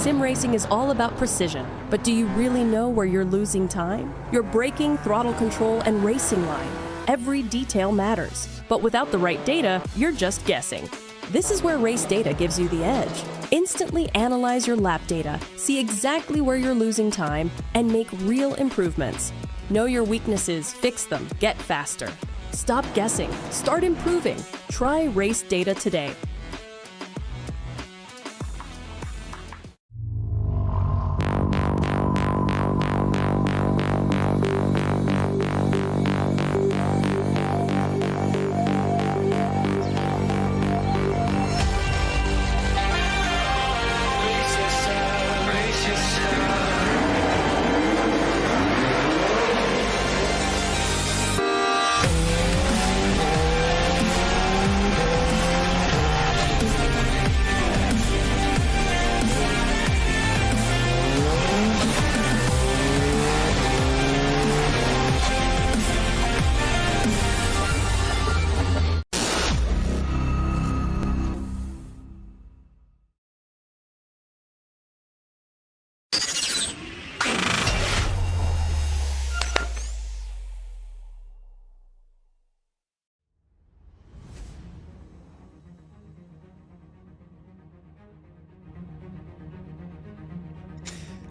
sim racing is all about precision. But do you really know where you're losing time? Your braking, throttle control, and racing line. Every detail matters. But without the right data, you're just guessing. This is where Race Data gives you the edge. Instantly analyze your lap data, see exactly where you're losing time, and make real improvements. Know your weaknesses, fix them, get faster. Stop guessing, start improving. Try Race Data today.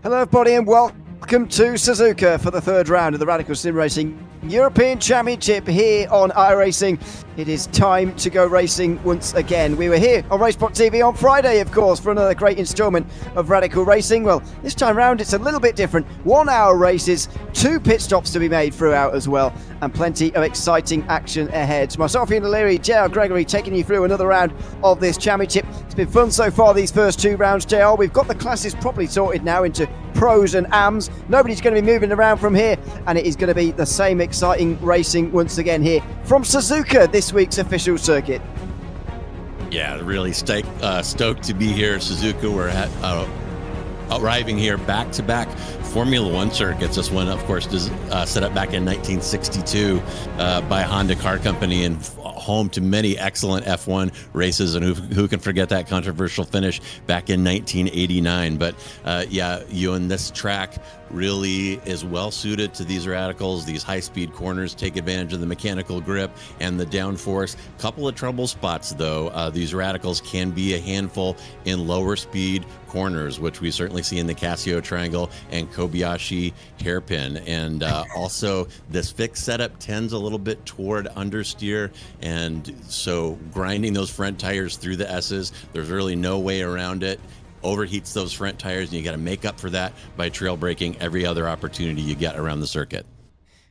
Hello everybody and welcome to Suzuka for the third round of the Radical Sim Racing European Championship here on iRacing. It is time to go racing once again. We were here on RaceSpotTV on Friday, of course, for another great instalment of Radical Racing. Well, this time round it's a little bit different. 1 hour races, 2 pit stops to be made throughout as well, and plenty of exciting action ahead. Myself, Ian O'Leary, JR Gregory, taking you through another round of this championship. It's been fun so far, these first 2 rounds, JR. We've got the classes properly sorted now into pros and AMs. Nobody's going to be moving around from here, and it is going to be the same exciting racing once again here from Suzuka, this week's official circuit. Yeah, really stoked to be here at Suzuka. We're arriving here back-to-back Formula One circuits. This one, of course, is set up back in 1962 by Honda Car Company and home to many excellent F1 races. And who can forget that controversial finish back in 1989? But yeah, Ewan, this track really is well suited to these radicals. These high-speed corners take advantage of the mechanical grip and the downforce. Couple of trouble spots, though. These radicals can be a handful in lower speed corners, which we certainly see in the Casio Triangle and Kobayashi Hairpin. And also, this fixed setup tends a little bit toward understeer, and so grinding those front tires through the S's, there's really no way around it. Overheats those front tires, and you got to make up for that by trail braking every other opportunity you get around the circuit.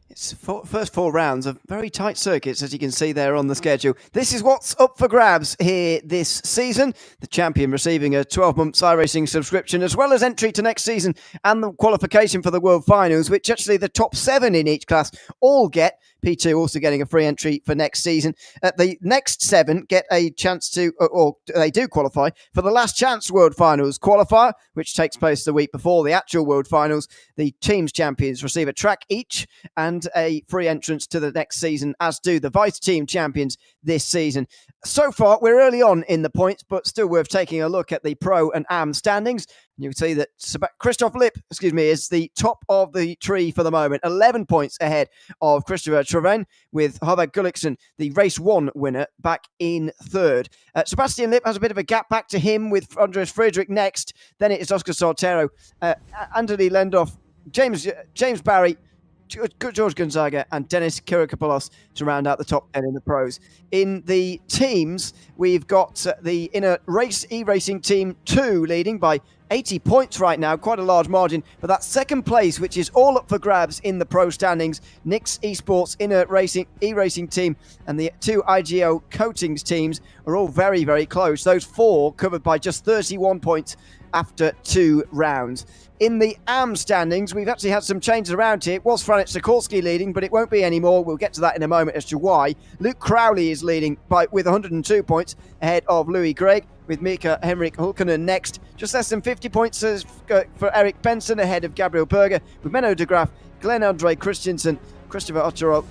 It's first 4 rounds of very tight circuits, as you can see there on the schedule. This is what's up for grabs here this season. The champion receiving a 12-month iRacing subscription, as well as entry to next season and the qualification for the World Finals, which actually the top 7 in each class all get. P2 also getting a free entry for next season. The next 7 get a chance to, or they do qualify for the Last Chance World Finals qualifier, which takes place the week before the actual World Finals. The teams champions receive a track each and a free entrance to the next season, as do the vice team champions this season. So far, we're early on in the points, but still worth taking a look at the pro and AM standings. You can see that Christoph Lipp, is the top of the tree for the moment, 11 points ahead of Christopher Treven, with Harvard Gullikson, the race 1 winner, back in 3rd. Sebastian Lipp has a bit of a gap back to him, with Andres Friedrich next. Then it is Oscar Soltero, Anthony Lendoff, James Barry, George Gonzaga and Dennis Kirikopoulos to round out the top 10 in the pros. In the teams, we've got the Inner Race E-Racing Team 2 leading by 80 points right now, quite a large margin, but that second place, which is all up for grabs in the pro standings, Nix Esports Inner Racing E-Racing Team and the 2 IGO Coatings teams are all very, very close. Those 4 covered by just 31 points after 2 rounds. In the AM standings, we've actually had some changes around here. It was Franit Sikorski leading, but it won't be anymore. We'll get to that in a moment as to why. Luke Crowley is leading with 102 points ahead of Louis Gregg, with Mika Henrik Hulkonen next. Just less than 50 points for Eric Benson ahead of Gabriel Berger, with Menno de Graaf, Glenn Andre Christensen, Christopher Otterol,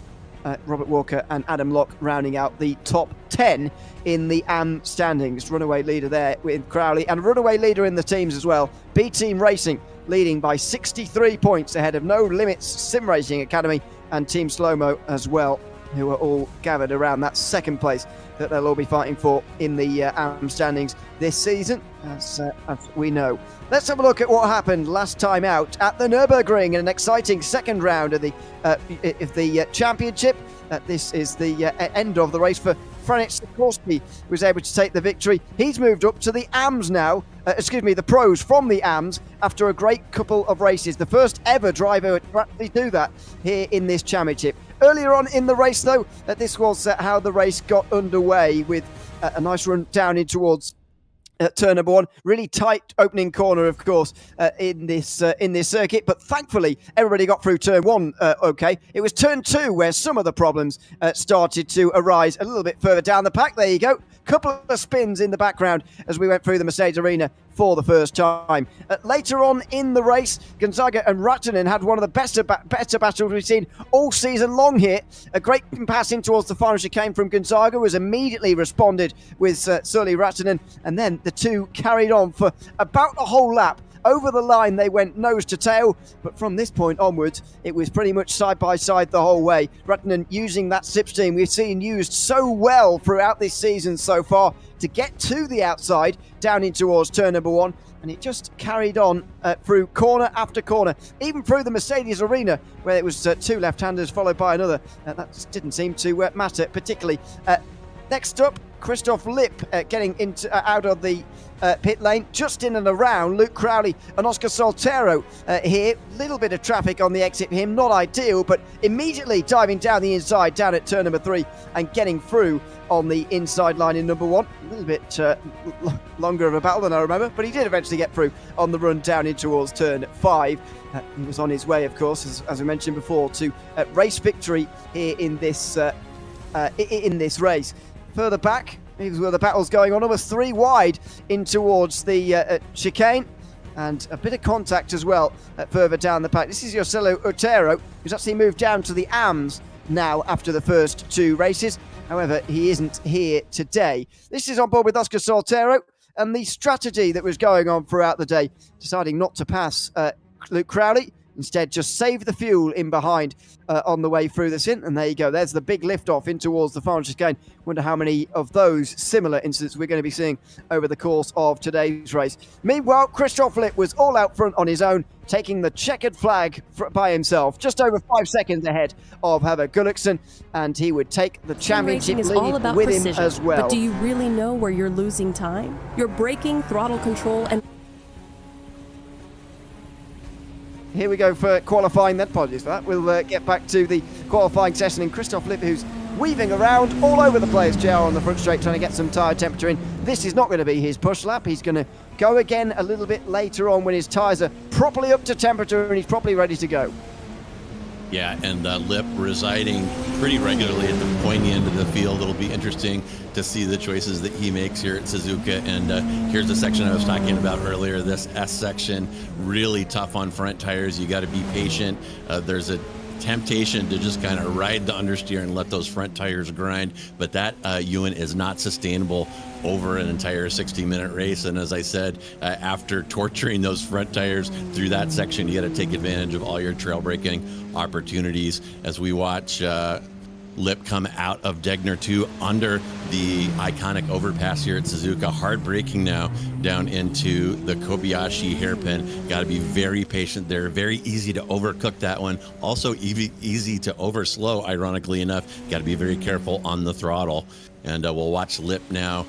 Robert Walker and Adam Locke rounding out the top 10 in the AM standings. Runaway leader there with Crowley, and runaway leader in the teams as well. B Team Racing leading by 63 points ahead of No Limits SimRacing Academy and Team Slow-Mo as well, who are all gathered around that second place that they'll all be fighting for in the AM standings this season, as we know. Let's have a look at what happened last time out at the Nürburgring in an exciting second round of the championship. This is the end of the race for Franek Sikorsky, who was able to take the victory. He's moved up to the AMs now, the pros from the AMs after a great couple of races. The first ever driver to actually do that here in this championship. Earlier on in the race, though, this was how the race got underway with a nice run down in towards turn number one. Really tight opening corner, of course, in this circuit. But thankfully, everybody got through turn one okay. It was turn two where some of the problems started to arise a little bit further down the pack. There you go. Couple of spins in the background as we went through the Mercedes arena for the first time. Later on in the race, Gonzaga and Rattanen had one of the better battles we've seen all season long here. A great pass in towards the final chicane from Gonzaga was immediately responded with Sully Rattanen, and then the two carried on for about a whole lap. Over the line, they went nose to tail, but from this point onwards, it was pretty much side by side the whole way. Rattanen using that slipstream we've seen used so well throughout this season so far to get to the outside, down in towards turn number one, and it just carried on through corner after corner, even through the Mercedes arena, where it was two left-handers followed by another. That didn't seem to matter particularly. Next up, Christoph Lipp getting into out of the pit lane, just in and around Luke Crowley and Oscar Soltero here. Little bit of traffic on the exit for him, not ideal, but immediately diving down the inside, down at turn number 3 and getting through on the inside line in number 1. A little bit longer of a battle than I remember, but he did eventually get through on the run down in towards turn 5. He was on his way, of course, as we mentioned before, to race victory here in this race. Further back, here's where the battle's going on, almost 3 wide in towards the chicane, and a bit of contact as well further down the pack. This is Yosello Otero, who's actually moved down to the AMs now after the first 2 races. However, he isn't here today. This is on board with Oscar Soltero, and the strategy that was going on throughout the day, deciding not to pass Luke Crowley, instead just save the fuel in behind on the way through the stint. And there you go, there's the big lift off in towards the final chicane. Wonder how many of those similar incidents we're going to be seeing over the course of today's race. Meanwhile, Christoph Lipp was all out front on his own, taking the checkered flag by himself, just over 5 seconds ahead of Herbert Gullikson, and he would take the championship lead with him as well. But do you really know where you're losing time? Your braking, throttle control, and here we go for qualifying then. Apologies for that. We'll get back to the qualifying session, and Christoph Lipp, who's weaving around all over the place, JR, on the front straight, trying to get some tyre temperature in. This is not going to be his push lap. He's going to go again a little bit later on when his tyres are properly up to temperature and he's properly ready to go. Yeah, and Lipp residing pretty regularly at the pointy end of the field. It'll be interesting to see the choices that he makes here at Suzuka. And here's the section I was talking about earlier, this S section, really tough on front tires. You got to be patient. There's a temptation to just kind of ride the understeer and let those front tires grind, but that Ewan is not sustainable over an entire 60-minute race. And as I said, after torturing those front tires through that section, you got to take advantage of all your trail braking opportunities. As we watch Lipp come out of Degner 2 under the iconic overpass here at Suzuka. Hard braking now down into the Kobayashi hairpin. Got to be very patient there. Very easy to overcook that one. Also easy to overslow, ironically enough. Got to be very careful on the throttle. And we'll watch Lipp now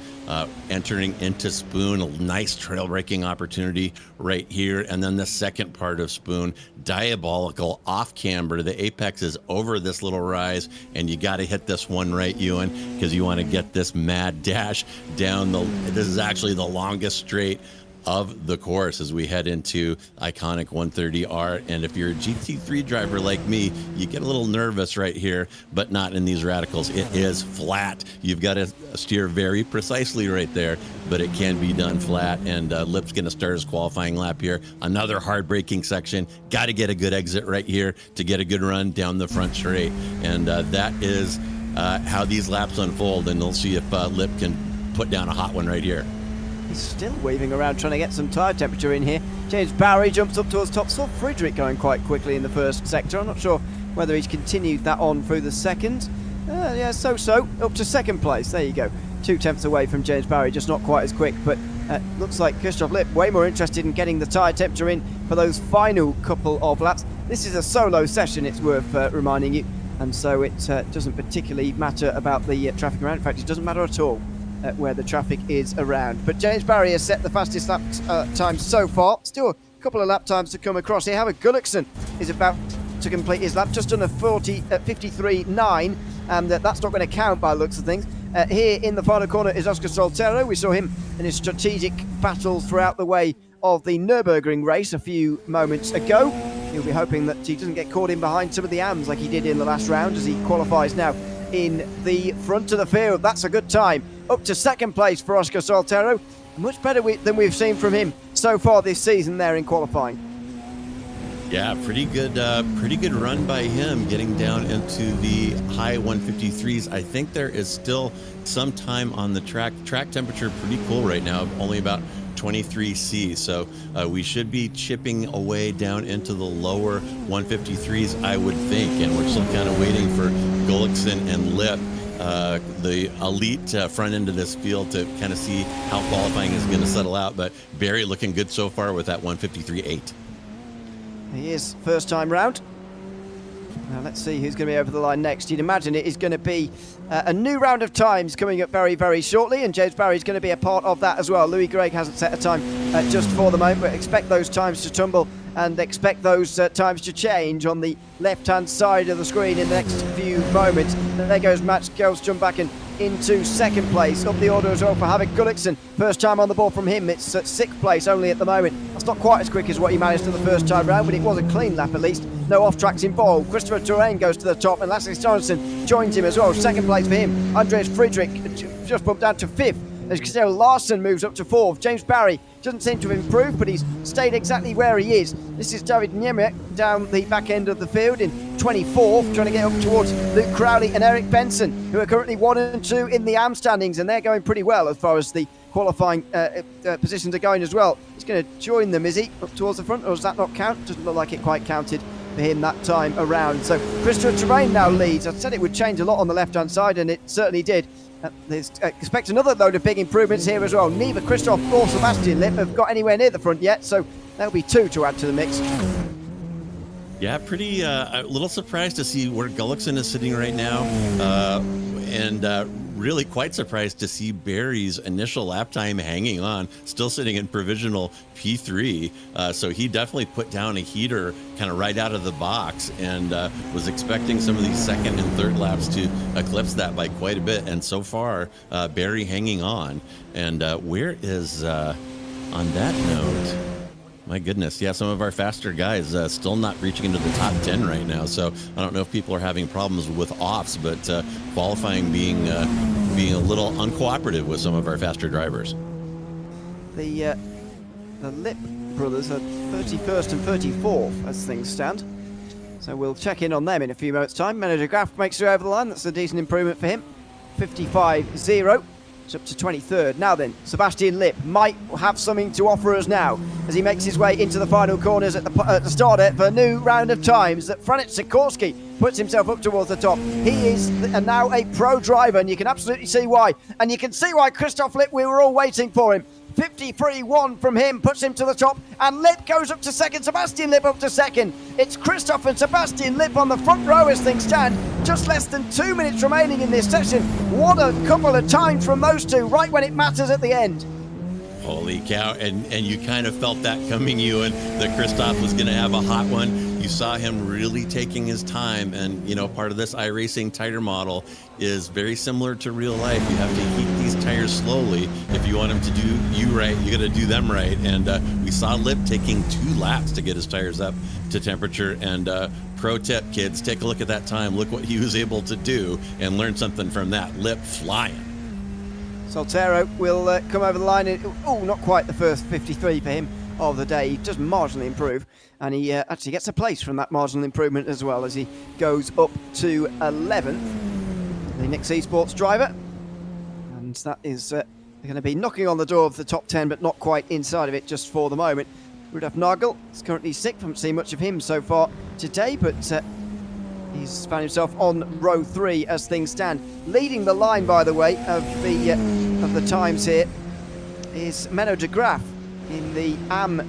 entering into Spoon. A nice trail braking opportunity right here. And then the second part of Spoon, diabolical off camber. The apex is over this little rise, and you got to hit this one right, Ewan, because you want to get this mad dash down the. This is actually the longest straight of the course as we head into iconic 130R. And if you're a GT3 driver like me, you get a little nervous right here, but not in these radicals. It is flat. You've got to steer very precisely right there, but it can be done flat. And Lip's going to start his qualifying lap here. Another hard braking section. Got to get a good exit right here to get a good run down the front straight. And that is how these laps unfold. And we'll see if Lip can put down a hot one right here. He's still weaving around trying to get some tyre temperature in here. James Barry jumps up towards top. Saw Friedrich going quite quickly in the first sector. I'm not sure whether he's continued that on through the second. Yeah, so. Up to second place. There you go. 2 tenths away from James Barry, just not quite as quick. But looks like Christoph Lipp way more interested in getting the tyre temperature in for those final couple of laps. This is a solo session, it's worth reminding you. And so it doesn't particularly matter about the traffic around. In fact, it doesn't matter at all where the traffic is around. But James Barry has set the fastest lap time so far. Still a couple of lap times to come across here. Howard Gullickson is about to complete his lap, just under 53.9, and that's not going to count by the looks of things. Here in the final corner is Oscar Soltero. We saw him in his strategic battles throughout the way of the Nürburgring race a few moments ago. He'll be hoping that he doesn't get caught in behind some of the AMs like he did in the last round, as he qualifies now in the front of the field. That's a good time. Up to second place for Oscar Soltero. Much better than we've seen from him so far this season there in qualifying. Yeah, pretty good run by him, getting down into the high 153s. I think there is still some time on the track. Track temperature pretty cool right now, only about 23°C. So we should be chipping away down into the lower 153s, I would think. And we're still kind of waiting for Gullickson and Lip, the elite front end of this field, to kind of see how qualifying is going to settle out. But Barry looking good so far with that 153.8. He is first time round. Now let's see who's going to be over the line next. You'd imagine it is going to be a new round of times coming up very, very shortly, and James Barry is going to be a part of that as well. Louis Gregg hasn't set a time just for the moment, but expect those times to tumble and expect those times to change on the left-hand side of the screen in the next few moments. And there goes Matt Gelsjumbakken into second place. Up the order as well for Havik Gullickson. First time on the ball from him. It's at 6th place only at the moment. That's not quite as quick as what he managed in the first time round, but it was a clean lap at least. No off-tracks involved. Christopher Touraine goes to the top, and Lasse Sorensen joins him as well. Second place for him. Andreas Friedrich just bumped down to 5th. As Christopher Larsen moves up to 4th. James Barry doesn't seem to have improved, but he's stayed exactly where he is. This is David Niemek down the back end of the field in 24th, trying to get up towards Luke Crowley and Eric Benson, who are currently 1 and 2 in the AM standings, and they're going pretty well as far as the qualifying positions are going as well. He's going to join them, is he, up towards the front, or does that not count? Doesn't look like it quite counted for him that time around. So Christopher Touraine now leads. I said it would change a lot on the left-hand side, and it certainly did. Expect another load of big improvements here as well. Neither Christoph or Sebastian Lipp have got anywhere near the front yet, so there'll be 2 to add to the mix. Yeah, pretty a little surprised to see where Gullickson is sitting right now, and really quite surprised to see Barry's initial lap time hanging on, still sitting in provisional P3. So he definitely put down a heater kind of right out of the box, and was expecting some of these second and third laps to eclipse that by quite a bit. And so far, Barry hanging on. And where is, on that note, my goodness, yeah, some of our faster guys still not reaching into the top 10 right now. So I don't know if people are having problems with offs, but qualifying being a little uncooperative with some of our faster drivers. The Lipp brothers are 31st and 34th as things stand. So we'll check in on them in a few moments' time. Manager Graf makes it over the line. That's a decent improvement for him. 55.0. It's up to 23rd. Now then, Sebastian Lipp might have something to offer us now as he makes his way into the final corners at the start for a new round of times. That Franit Sikorsky puts himself up towards the top. He is now a pro driver, and you can absolutely see why. And you can see why Christoph Lipp, we were all waiting for him. 53.1 from him puts him to the top, and Lipp goes up to second. Sebastian Lipp up to second. It's Christoph and Sebastian Lipp on the front row as things stand. Just less than 2 minutes remaining in this session. What a couple of times from those two, right when it matters at the end. Holy cow, and you kind of felt that coming, Ewan, that Christoph was going to have a hot one. you saw him really taking his time. And, you know, part of this iRacing tire model is very similar to real life. You have to heat these tires slowly. If you want them to do you right, you got to do them right. And we saw Lip taking 2 laps to get his tires up to temperature. And pro tip, kids, take a look at that time. Look what he was able to do and learn something from that. Lip flying. Soltero will come over the line. Not quite the first 53 for him of the day. He does marginally improve, and he actually gets a place from that marginal improvement as well as he goes up to 11th. The Nix Esports driver, and that is going to be knocking on the door of the top 10, but not quite inside of it just for the moment. Rudolf Nagel is currently 6th. Haven't seen much of him so far today, but he's found himself on row 3 as things stand. Leading the line, by the way, of the times here is Menno de Graaf in the AM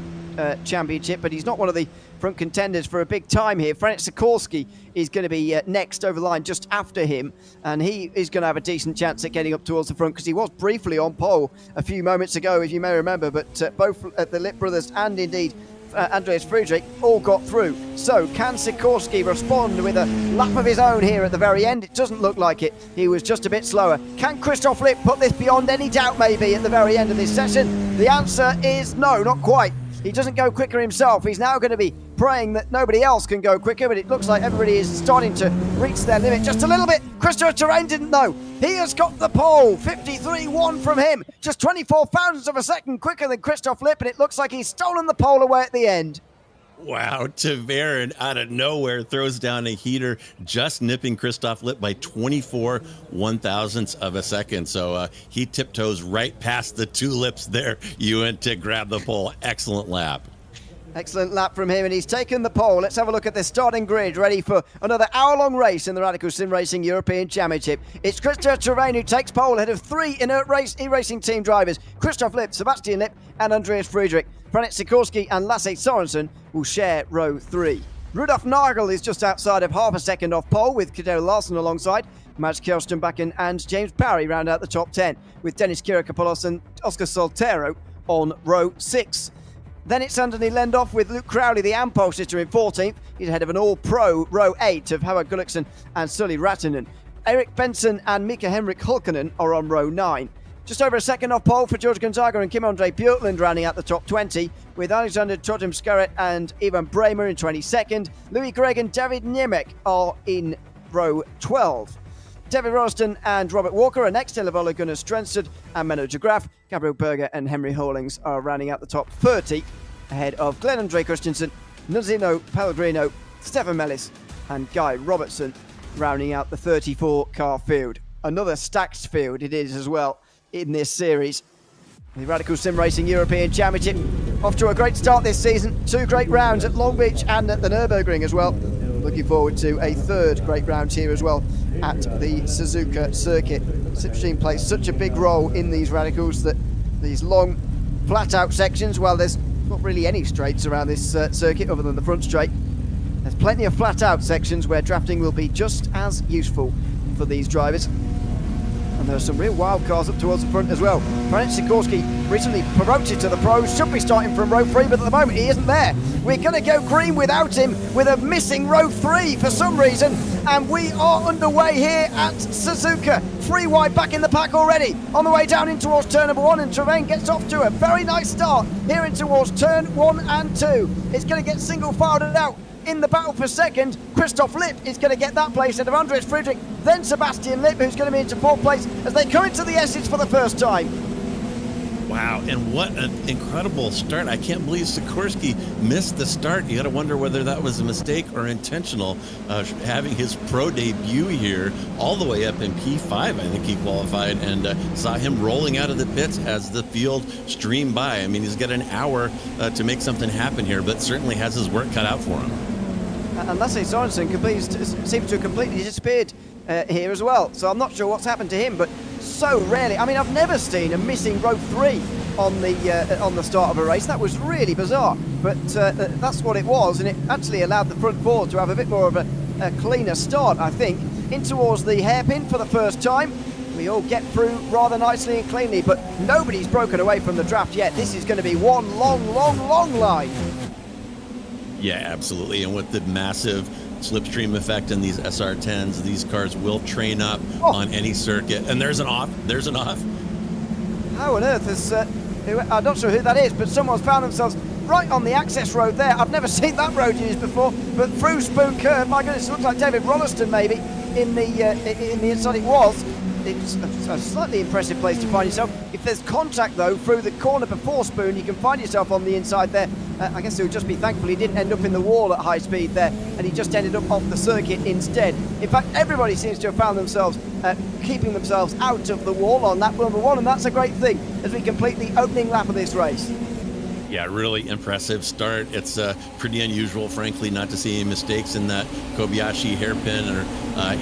Championship, but he's not one of the front contenders for a big time here. Franek Sikorsky is going to be next over the line just after him, and he is going to have a decent chance at getting up towards the front because he was briefly on pole a few moments ago, if you may remember, but both the Lipp brothers and indeed Andreas Friedrich all got through. So can Sikorsky respond with a lap of his own here at the very end? It doesn't look like it. He was just a bit slower. Can Christoph Lipp put this beyond any doubt maybe at the very end of this session? The answer is no, not quite. He doesn't go quicker himself. He's now going to be praying that nobody else can go quicker, but it looks like everybody is starting to reach their limit just a little bit. Christopher Terrain didn't know. He has got the pole. 53.1 from him. Just 24 thousandths of a second quicker than Christoph Lipp, and it looks like he's stolen the pole away at the end. Wow, Tavarin out of nowhere throws down a heater, just nipping Christoph Lipp by 24 1,000ths of a second. So he tiptoes right past the 2 Lips there. You went to grab the pole. Excellent lap. Excellent lap from him, and he's taken the pole. Let's have a look at the starting grid, ready for another hour-long race in the Radical SimRacing European Championship. It's Christopher Terrain who takes pole ahead of 3 inert e-racing team drivers, Christoph Lipp, Sebastian Lipp, and Andreas Friedrich. Franek Sikorsky and Lasse Sorensen will share row 3. Rudolf Nagel is just outside of half a second off pole, with Cadell Larsen alongside. Mads Kjelstenbakken and James Parry round out the top 10, with Dennis Kirikopoulos and Oscar Soltero on row 6. Then it's Anthony Lendorf with Luke Crowley, the Ampol sitter, in 14th. He's ahead of an all-pro row 8 of Howard Gullikson and Sully Ratinen. Erik Benson and Mika Henrik Hulkonen are on row 9. Just over a second off pole for George Gonzaga and Kim-Andre Björklund rounding out the top 20, with Alexander Totem-Skaret and Ivan Bremer in 22nd. Louis Gregg and David Niemek are in row 12. David Roston and Robert Walker are next. Ole Gunnar Strensted and Menno de Graaf. Gabriel Berger and Henry Hollings are rounding out the top 30, ahead of Glenn Andre Christensen, Nunzino Pellegrino, Stefan Mellis and Guy Robertson rounding out the 34-car field. Another stacked field it is as well in this series. The Radical SimRacing European Championship off to a great start this season. 2 great rounds at Long Beach and at the Nürburgring as well. Looking forward to a 3rd great round here as well at the Suzuka circuit. Slipstream plays such a big role in these Radicals that these long flat out sections, well, there's not really any straights around this circuit other than the front straight. There's plenty of flat out sections where drafting will be just as useful for these drivers. And there are some real wild cars up towards the front as well. Franek Sikorsky recently promoted to the pros, should be starting from row 3, but at the moment he isn't there. We're going to go green without him, with a missing row 3 for some reason, and we are underway here at Suzuka. 3 wide back in the pack already, on the way down in towards turn number 1, and Terrain gets off to a very nice start here in towards turn 1 and 2. It's going to get single-filed out. In the battle for second, Christoph Lipp is going to get that place ahead of Andreas Friedrich, then Sebastian Lipp, who's going to be into 4th place as they come into the S's for the first time. Wow, and what an incredible start. I can't believe Sikorsky missed the start. You got to wonder whether that was a mistake or intentional, having his pro debut here all the way up in P5. I think he qualified, and saw him rolling out of the pits as the field streamed by. I mean, he's got an hour to make something happen here, but certainly has his work cut out for him. And Lasse Sorensen seems to have completely disappeared here as well. So I'm not sure what's happened to him, but so rarely. I mean, I've never seen a missing row 3 on the start of a race. That was really bizarre, but that's what it was, and it actually allowed the front 4 to have a bit more of a cleaner start, I think. In towards the hairpin for the first time. We all get through rather nicely and cleanly, but nobody's broken away from the draft yet. This is going to be one long line. Yeah, absolutely. And with the massive slipstream effect in these SR10s, these cars will train up on any circuit. And there's an off. There's an off. How on earth is... I'm not sure who that is, but someone's found themselves right on the access road there. I've never seen that road used before, but through Spoon Curve, my goodness, it looks like David Rolliston maybe in the inside. It was. It's a slightly impressive place to find yourself. If there's contact though through the corner before Spoon, you can find yourself on the inside there. I guess it would just be thankful he didn't end up in the wall at high speed there, and he just ended up off the circuit instead. In fact, everybody seems to have found themselves keeping themselves out of the wall on lap number 1, and that's a great thing as we complete the opening lap of this race. Yeah, really impressive start. It's pretty unusual, frankly, not to see any mistakes in that Kobayashi hairpin or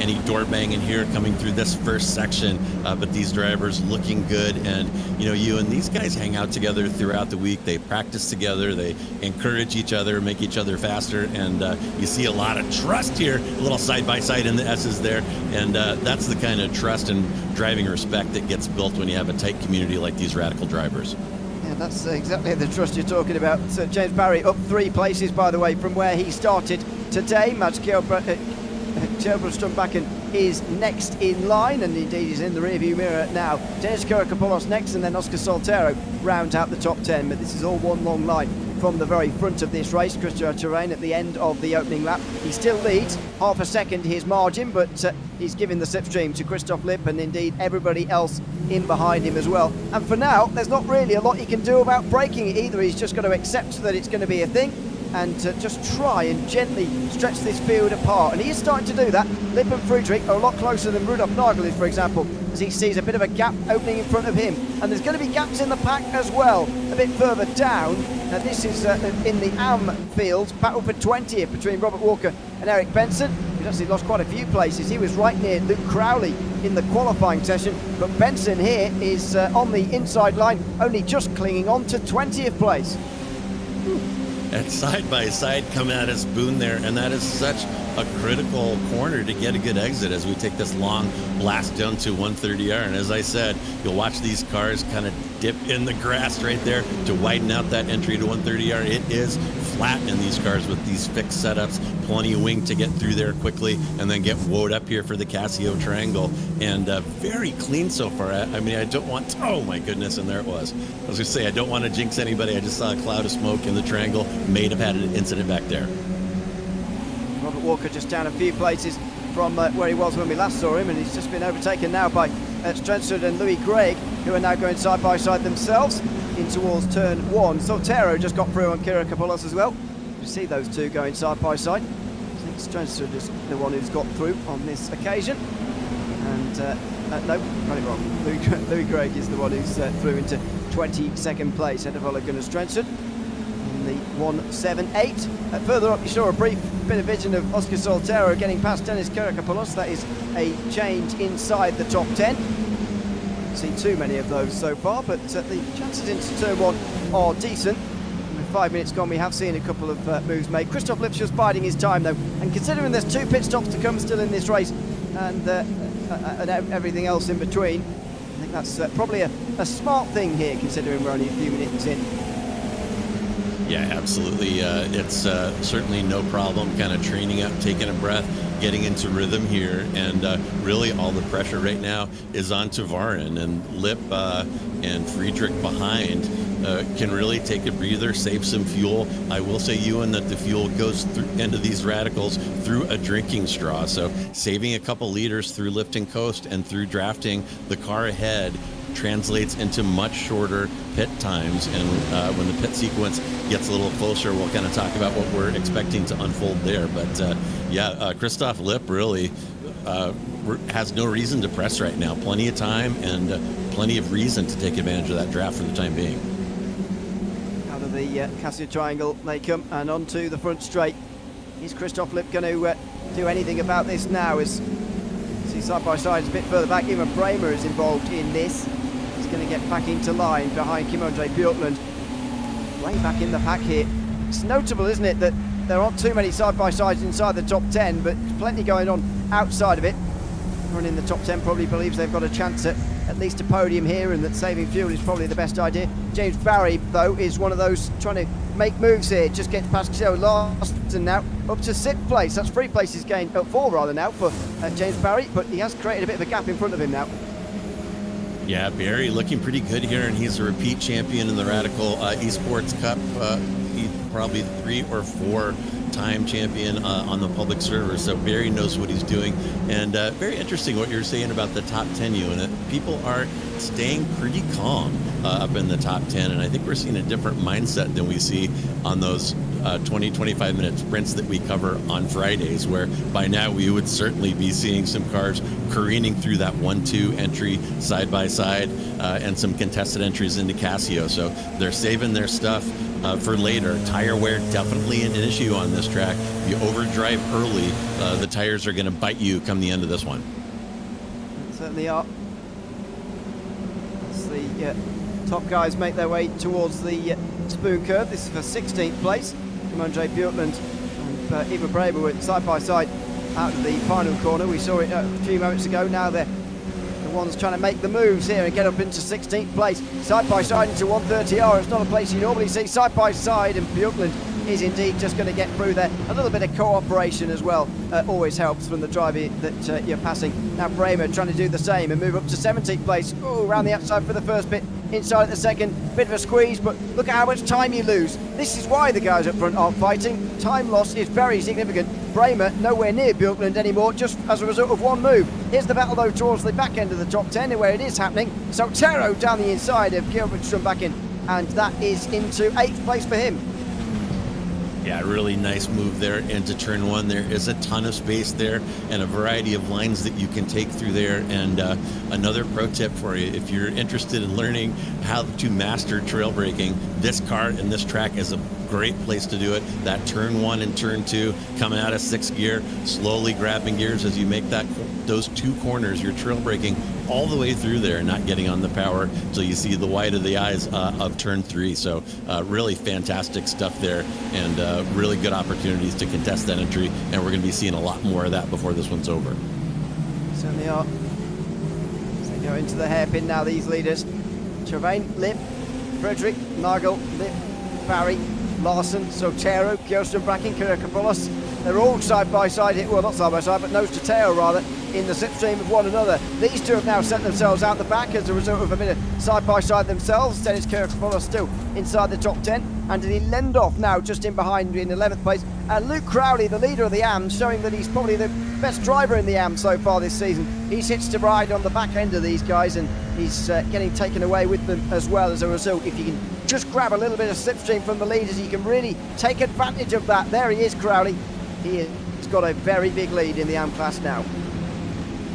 any door banging here coming through this first section. But these drivers looking good, and you and these guys hang out together throughout the week. They practice together, they encourage each other, make each other faster, and you see a lot of trust here, a little side by side in the S's there, and that's the kind of trust and driving respect that gets built when you have a tight community like these Radical drivers. That's exactly the trust you're talking about. So James Barry up 3 places, by the way, from where he started today. Mats Kjellberg-Strömbacken is next in line, and indeed he's in the rearview mirror now. Dennis Kurikopoulos next, and then Oscar Soltero round out the top 10. But this is all one long line from the very front of this race. Christian Terrain at the end of the opening lap. He still leads half a second his margin, but he's giving the slipstream to Christoph Lipp and indeed everybody else in behind him as well. And for now, there's not really a lot he can do about breaking it either. He's just got to accept that it's going to be a thing and just try and gently stretch this field apart. And he is starting to do that. Lipp and Friedrich are a lot closer than Rudolf Nagel is, for example, as he sees a bit of a gap opening in front of him. And there's going to be gaps in the pack as well, a bit further down. Now this is in the AM field, battle for 20th between Robert Walker and Eric Benson. He's actually lost quite a few places. He was right near Luke Crowley in the qualifying session, but Benson here is on the inside line, only just clinging on to 20th place. And side by side coming out of Spoon there, and that is such a critical corner to get a good exit as we take this long blast down to 130R. And as I said, you'll watch these cars kind of dip in the grass right there to widen out that entry to 130R. It is flat in these cars with these fixed setups, plenty of wing to get through there quickly and then get woed up here for the Casio triangle. And very clean so far. I mean, I don't want, oh my goodness, and there it was. I was gonna say, I don't want to jinx anybody. I just saw a cloud of smoke in the triangle, may have had an incident back there. Robert Walker just down a few places from where he was when we last saw him, and he's just been overtaken now by Strensrud and Louis Gregg, who are now going side by side themselves in towards turn 1. Soltero just got through on Kurikopoulos as well. You see those two going side by side. I think Strensrud is the one who's got through on this occasion. And no, got it wrong. Louis Gregg is the one who's through into 22nd place ahead of Ole Gunnar Strensrud in the 178. Further up, you saw a brief bit of vision of Oscar Soltero getting past Dennis Kurikopoulos. That is a change inside the top 10. Haven't seen too many of those so far, but the chances into turn 1 are decent. With 5 minutes gone, we have seen a couple of moves made. Christoph Lipp's just biding his time though, and considering there's 2 pit stops to come still in this race, and everything else in between, I think that's probably a smart thing here, considering we're only a few minutes in. Yeah, absolutely. It's certainly no problem kind of training up, taking a breath, getting into rhythm here. And really all the pressure right now is on Tavarin, and Lipp and Friedrich behind can really take a breather, save some fuel. I will say, Ewan, that the fuel goes through into these radicals through a drinking straw. So saving a couple liters through lift and coast and through drafting the car ahead translates into much shorter pit times. And when the pit sequence gets a little closer, we'll kind of talk about what we're expecting to unfold there. But Christoph Lipp really has no reason to press right now. Plenty of time and plenty of reason to take advantage of that draft for the time being. Out of the Casio triangle they come, and onto the front straight. Is Christoph Lipp going to do anything about this now? As see side by side, a bit further back, even Bramer is involved in this. He's going to get back into line behind Kim-Andre Björklund. Way back in the pack here. It's notable, isn't it, that there aren't too many side-by-sides inside the top 10, but plenty going on outside of it. Everyone in the top 10 probably believes they've got a chance at least a podium here, and that saving fuel is probably the best idea. James Barry, though, is one of those trying to make moves here. Just get past Larson now, up to 6th place. That's 3 places gained, 4 rather now for James Barry, but he has created a bit of a gap in front of him now. Yeah, Barry looking pretty good here, and he's a repeat champion in the Radical Esports Cup. He's probably 3 or 4 time champion on the public server, so Barry knows what he's doing. And very interesting what you're saying about the top 10 unit. People are staying pretty calm up in the top 10, and I think we're seeing a different mindset than we see on those 20-25 minute sprints that we cover on Fridays, where by now we would certainly be seeing some cars careening through that 1-2 entry side by side and some contested entries into Casio. So they're saving their stuff for later. Tire wear definitely an issue on this track. If you overdrive early, the tires are going to bite you come the end of this one. Certainly are. As the top guys make their way towards the spoon curve. This is for 16th place. Andre Bjorkland and Eva Braber were side by side out of the final corner. We saw it a few moments ago. Now they're the ones trying to make the moves here and get up into 16th place. Side by side into 130R. It's not a place you normally see side by side, and Bjorkland is indeed just going to get through there. A little bit of cooperation as well always helps from the driver that you're passing. Now Bramer trying to do the same and move up to 17th place. Oh, around the outside for the first bit, inside at the second. Bit of a squeeze, but look at how much time you lose. This is why the guys up front aren't fighting. Time loss is very significant. Bramer nowhere near Bjorkland anymore, just as a result of one move. Here's the battle though towards the back end of the top 10 where it is happening. So Tero down the inside of Gilbertstrom back in, and that is into 8th place for him. Yeah, really nice move there into turn 1. There is a ton of space there and a variety of lines that you can take through there. And another pro tip for you, if you're interested in learning how to master trail braking, this car and this track is a great place to do it. That turn 1 and turn 2, coming out of 6th gear, slowly grabbing gears as you make those 2 corners. You're trail braking all the way through there, not getting on the power until you see the white of the eyes of turn 3. So really fantastic stuff there, and really good opportunities to contest that entry, and we're going to be seeing a lot more of that before this one's over. Certainly are. As they go into the hairpin now, these leaders. Trevane, Lip, Frederick, Nagel, Lip, Barry, Larson, Sotero, Kjoston Bracken, Kirkopoulos. They're all side by side here, well not side by side, but nose to tail rather, in the slipstream of one another. These two have now sent themselves out the back as a result of a bit of side by side themselves. Dennis Kirkopoulos still inside the top 10. Anthony Lendoff now just in behind in 11th place. And Luke Crowley, the leader of the AMs, showing that he's probably the best driver in the AMs so far this season. He's hitched to ride on the back end of these guys, and he's getting taken away with them as well as a result. If you can just grab a little bit of slipstream from the leaders, you can really take advantage of that. There he is, Crowley. He's got a very big lead in the AM class now.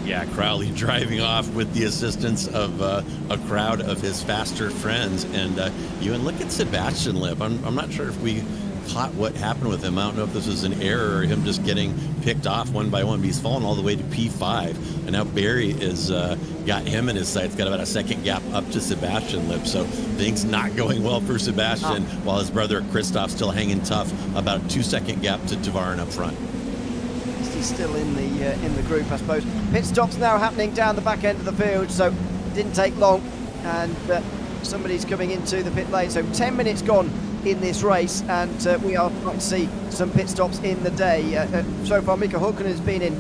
Yeah, Crowley driving off with the assistance of a crowd of his faster friends. And Ewan, look at Sebastian Lip. I'm not sure if we caught what happened with him. I don't know if this was an error or him just getting picked off one by one, but he's fallen all the way to P5. And now Barry is got him in his sights, got about a 2nd gap up to Sebastian Lip. So things not going well for Sebastian, while his brother Christoph still hanging tough, about a 2-second gap to Tavarin up front. He's still in the group, I suppose. Pit stops now happening down the back end of the field, so it didn't take long, and somebody's coming into the pit lane. So 10 minutes gone in this race, and we are going to see some pit stops in the day. So far, Mika Hulken has been in.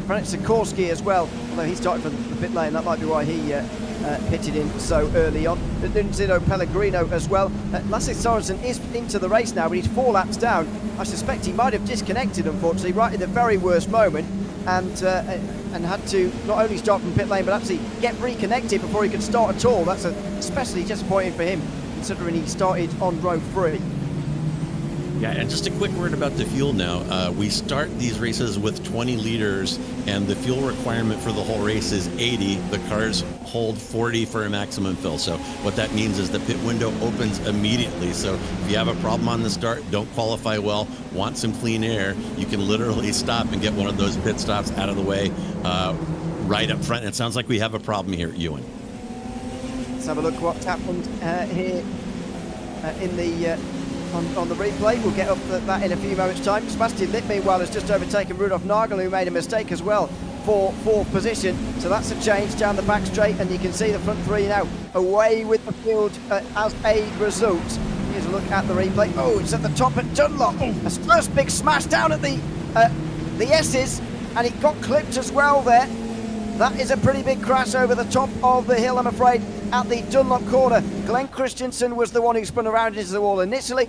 Frank Sikorsky as well, although he started from the pit lane. That might be why he pitted in so early on. Nunzino Pellegrino as well. Lasse Sorensen is into the race now, but he's 4 laps down. I suspect he might have disconnected, unfortunately, right at the very worst moment, and had to not only start from pit lane, but actually get reconnected before he could start at all. That's especially disappointing for him, considering he started on row 3. Yeah, and just a quick word about the fuel now. We start these races with 20 liters, and the fuel requirement for the whole race is 80. The cars hold 40 for a maximum fill. So what that means is the pit window opens immediately. So if you have a problem on the start, don't qualify well, want some clean air, you can literally stop and get one of those pit stops out of the way right up front. And it sounds like we have a problem here at Ewan. Let's have a look what's happened here in the on the replay. We'll get up that in a few moments' time. Sebastian Lipp, meanwhile, has just overtaken Rudolf Nagel, who made a mistake as well, for 4th position. So that's a change down the back straight, and you can see the front 3 now away with the field as a result. Here's a look at the replay. Oh, it's at the top at Dunlop. A first big smash down at the S's, and it got clipped as well there. That is a pretty big crash over the top of the hill, I'm afraid, at the Dunlop corner. Glenn Christensen was the one who spun around into the wall initially.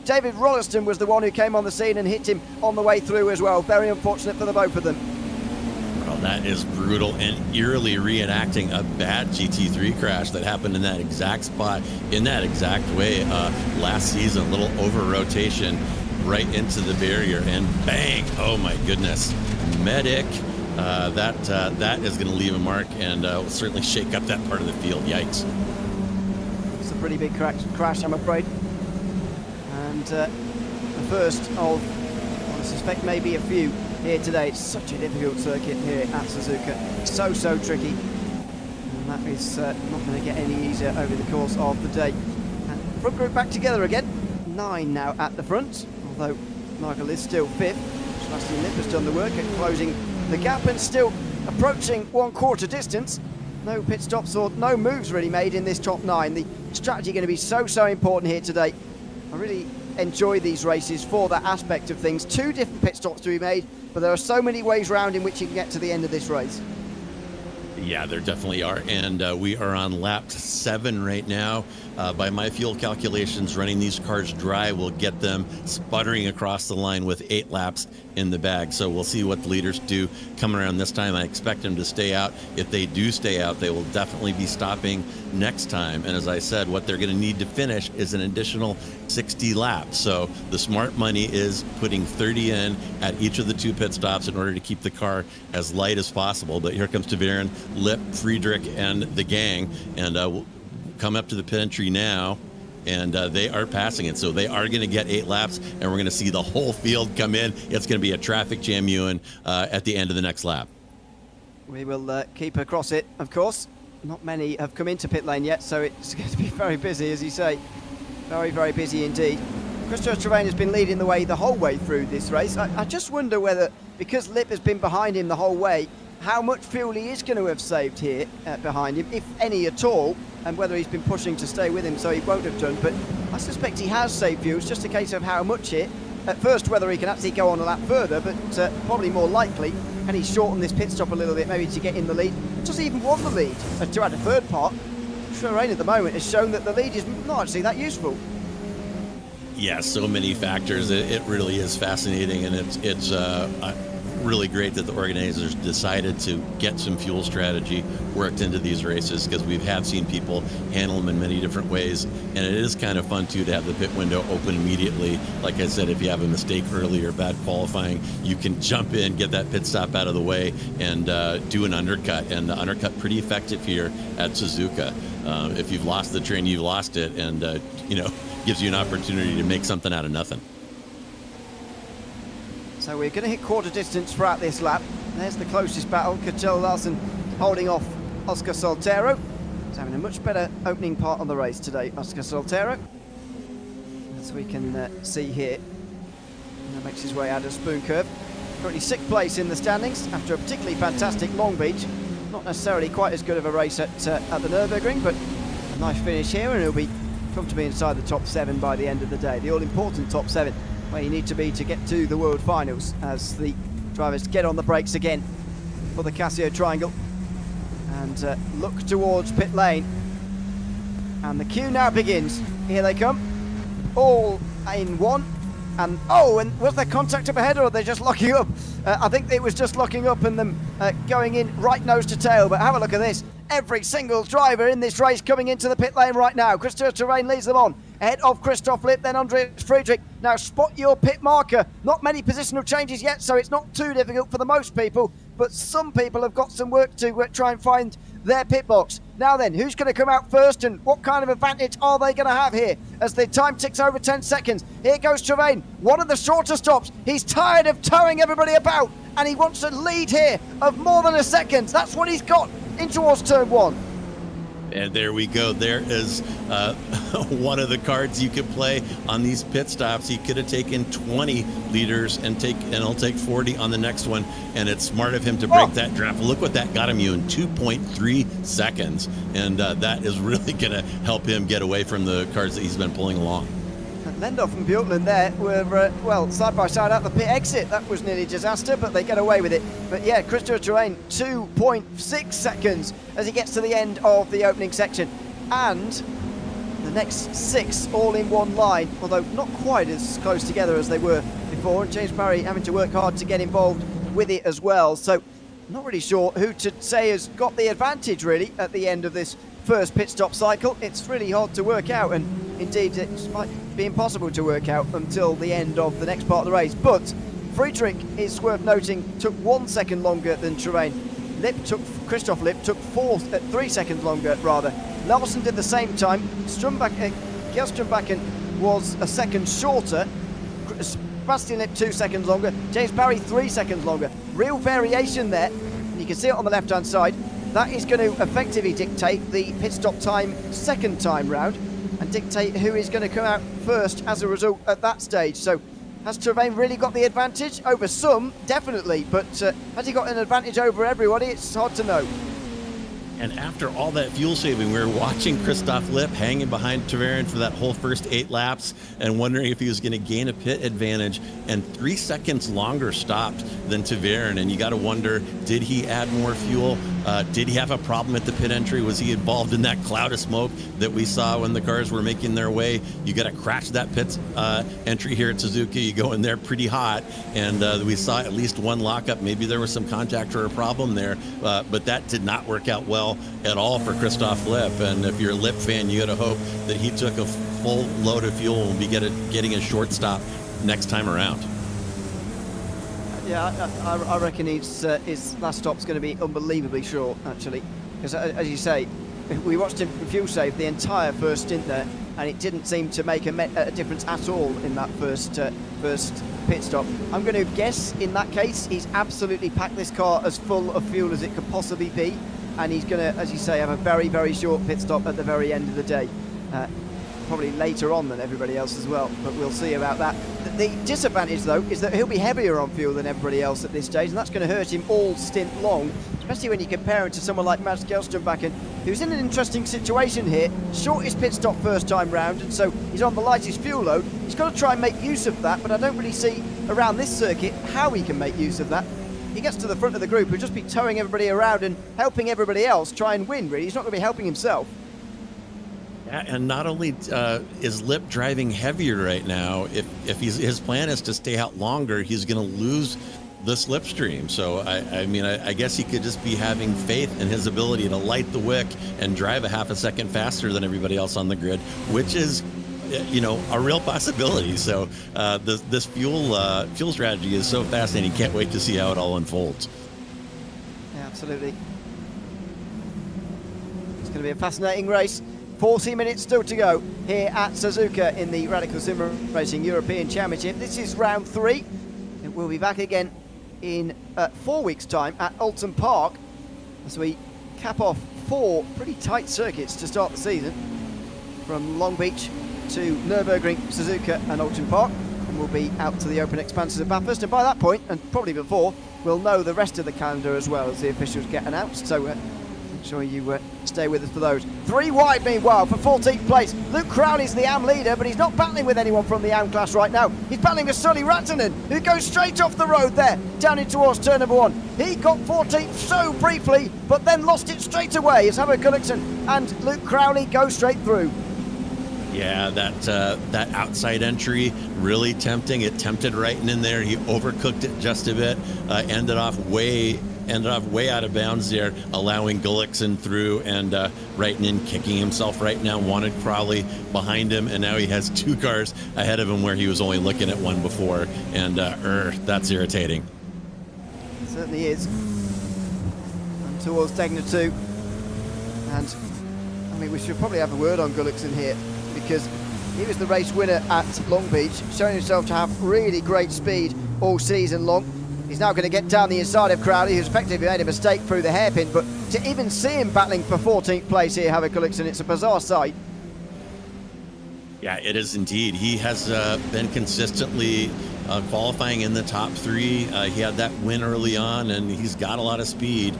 David Rolliston was the one who came on the scene and hit him on the way through as well. Very unfortunate for the both of them. Well, that is brutal and eerily reenacting a bad GT3 crash that happened in that exact spot, in that exact way last season. A little over rotation right into the barrier and bang! Oh my goodness, medic. That is going to leave a mark and will certainly shake up that part of the field. Yikes! It's a pretty big crash, I'm afraid. And the first of, I suspect, maybe a few here today. It's such a difficult circuit here at Suzuka. So tricky. And that is not going to get any easier over the course of the day. And front group back together again. 9 now at the front, although Michael is still 5th. Sebastian Lipp has done the work at closing the gap and still approaching 1/4 distance. No pit stops or no moves really made in this top 9. The strategy going to be so important here today. I really enjoy these races for that aspect of things. 2 different pit stops to be made, but there are so many ways round in which you can get to the end of this race. Yeah, there definitely are, and we are on lap 7 right now. By my fuel calculations, running these cars dry will get them sputtering across the line with 8 laps in the bag. So we'll see what the leaders do coming around this time. I expect them to stay out. If they do stay out, they will definitely be stopping next time. And as I said, what they're going to need to finish is an additional 60 laps. So the smart money is putting 30 in at each of the 2 pit stops in order to keep the car as light as possible. But here comes Taveren, Lipp, Friedrich, and the gang, and we'll come up to the pit entry now, and they are passing it. So they are going to get 8 laps, and we're going to see the whole field come in. It's going to be a traffic jam, Ewan, at the end of the next lap. We will keep across it, of course. Not many have come into pit lane yet, so it's going to be very busy, as you say. Very busy indeed. Christopher Trevane has been leading the way the whole way through this race. I just wonder whether, because Lipp has been behind him the whole way, how much fuel he is going to have saved here behind him, if any at all, and whether he's been pushing to stay with him, so he won't have done. But I suspect he has saved fuel. It's just a case of how much here. At first, whether he can actually go on a lap further, but probably more likely, can he shorten this pit stop a little bit, maybe to get in the lead? Doesn't even want the lead to add a third part. Trevane at the moment has shown that the lead is not actually that useful. Yeah, so many factors. It really is fascinating, and it's really great that the organizers decided to get some fuel strategy worked into these races, because we have seen people handle them in many different ways, and it is kind of fun too to have the pit window open immediately. Like I said, if you have a mistake early or bad qualifying, you can jump in, get that pit stop out of the way, and do an undercut, and the undercut pretty effective here at Suzuka. If you've lost the train, you've lost it, and gives you an opportunity to make something out of nothing. So we're going to hit 1/4 distance throughout this lap. There's the closest battle. Kjell Larsen holding off Oscar Soltero. He's having a much better opening part on the race today, Oscar Soltero. As we can see here. He makes his way out of Spoon Curve. Currently 6th place in the standings after a particularly fantastic Long Beach. Not necessarily quite as good of a race at the Nürburgring, but a nice finish here, and he'll be comfortably inside the top 7 by the end of the day. The all-important top 7, where you need to be to get to the World Finals, as the drivers get on the brakes again for the Casio Triangle and look towards pit lane. And the queue now begins. Here they come, all in one. And was there contact up ahead, or are they just locking up? I think it was just locking up and them going in right nose to tail. But have a look at this. Every single driver in this race coming into the pit lane right now. Christopher Trevane leads them on, ahead of Christoph Lipp, then Andreas Friedrich. Now spot your pit marker. Not many positional changes yet, so it's not too difficult for the most people, but some people have got some work to try and find their pit box. Now then, who's going to come out first, and what kind of advantage are they going to have here as the time ticks over 10 seconds? Here goes Trevane, one of the shorter stops. He's tired of towing everybody about, and he wants a lead here of more than a second. That's what he's got in towards turn 1. And there we go. There is one of the cards you could play on these pit stops. He could have taken 20 liters and he'll take 40 on the next one. And it's smart of him to break that draft. Look what that got him, you in 2.3 seconds. And that is really going to help him get away from the cards that he's been pulling along. Lendorf and Bjorklund there were, well, side by side at the pit exit. That was nearly disaster, but they get away with it. But yeah, Christopher Terrain, 2.6 seconds as he gets to the end of the opening section. And the next 6 all in one line, although not quite as close together as they were before. And James Barry having to work hard to get involved with it as well. So not really sure who to say has got the advantage really at the end of this first pit stop cycle. It's really hard to work out, and indeed it might be impossible to work out until the end of the next part of the race. But Friedrich, is worth noting, took 1 second longer than Terrain. Christoph Lipp took 3 seconds longer rather. Larsen did the same time. Gerströmbacken was a second shorter. Sebastian Lipp 2 seconds longer. James Barry 3 seconds longer. Real variation there, and you can see it on the left hand side. That is going to effectively dictate the pit stop time second time round and dictate who is going to come out first as a result at that stage. So has Terrain really got the advantage? Over some, definitely, but has he got an advantage over everybody? It's hard to know. And after all that fuel saving, we were watching Christoph Lipp hanging behind Terrain for that whole first 8 laps and wondering if he was going to gain a pit advantage, and 3 seconds longer stopped than Terrain. And you got to wonder, did he add more fuel? Did he have a problem at the pit entry? Was he involved in that cloud of smoke that we saw when the cars were making their way? You got to crash that pit entry here at Suzuka. You go in there pretty hot, and we saw at least one lockup. Maybe there was some contact or a problem there, but that did not work out well at all for Christoph Lipp. And if you're a Lipp fan, you got to hope that he took a full load of fuel and will be getting a short stop next time around. Yeah, I reckon his last stop's going to be unbelievably short, actually, because as you say, we watched him fuel save the entire first stint there, and it didn't seem to make a difference at all in that first pit stop. I'm going to guess in that case he's absolutely packed this car as full of fuel as it could possibly be, and he's going to, as you say, have a very, very short pit stop at the very end of the day. Probably later on than everybody else as well, but we'll see about that. The disadvantage, though, is that he'll be heavier on fuel than everybody else at this stage, and that's going to hurt him all stint long, especially when you compare him to someone like Mads Gerströmbacken, who's in an interesting situation here. Shortest pit stop first time round, and so he's on the lightest fuel load. He's got to try and make use of that, but I don't really see around this circuit how he can make use of that. He gets to the front of the group, he'll just be towing everybody around and helping everybody else try and win, really. He's not going to be helping himself. Yeah, and not only is Lipp driving heavier right now, if his plan is to stay out longer, he's going to lose the slipstream. So, I mean, I guess he could just be having faith in his ability to light the wick and drive a half a second faster than everybody else on the grid, which is, you know, a real possibility. So this fuel strategy is so fascinating. Can't wait to see how it all unfolds. Yeah, absolutely. It's going to be a fascinating race. 40 minutes still to go here at Suzuka in the Radical SimRacing European Championship. This is round 3. And we'll be back again in 4 weeks' time at Alton Park as we cap off 4 pretty tight circuits to start the season, from Long Beach to Nürburgring, Suzuka and Alton Park. And we'll be out to the open expanses of Bathurst, and by that point, and probably before, we'll know the rest of the calendar as well as the officials get announced. So make sure you stay with us for those. 3 wide, meanwhile, for 14th place. Luke Crowley's the AM leader, but he's not battling with anyone from the AM class right now. He's battling with Sully Rattanen, who goes straight off the road there, down in towards turn number 1. He got 14th so briefly, but then lost it straight away as Hammer Gullikson and Luke Crowley go straight through. Yeah, that outside entry really tempting. It tempted Wrighton in there. He overcooked it just a bit. Ended off way out of bounds there, allowing Gullikson through, and Wrighton kicking himself right now. Wanted Crowley behind him, and now he has 2 cars ahead of him where he was only looking at one before, and that's irritating. It certainly is. And towards Degner 2, and I mean, we should probably have a word on Gullikson here, because he was the race winner at Long Beach, showing himself to have really great speed all season long. He's now going to get down the inside of Crowley, who's effectively made a mistake through the hairpin, but to even see him battling for 14th place here, Hammer Gullikson, it's a bizarre sight. Yeah, it is indeed. He has been consistently qualifying in the top 3. He had that win early on, and he's got a lot of speed.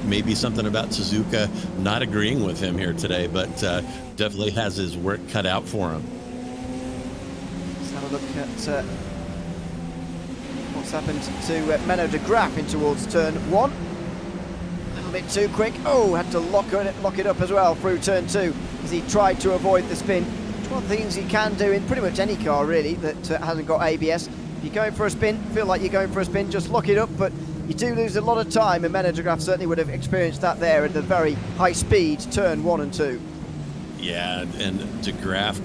Maybe something about Suzuka not agreeing with him here today, but definitely has his work cut out for him. a look at what's happened to Menno de Graaf in towards turn 1. A little bit too quick. Oh, had to lock it up as well through turn 2 as he tried to avoid the spin. It's one of the things you can do in pretty much any car really that hasn't got ABS. If you're going for a spin, feel like you're going for a spin, just lock it up, but you do lose a lot of time, and Menno de Graaf certainly would have experienced that there at the very high speed turn 1 and 2. Yeah, and de Graaf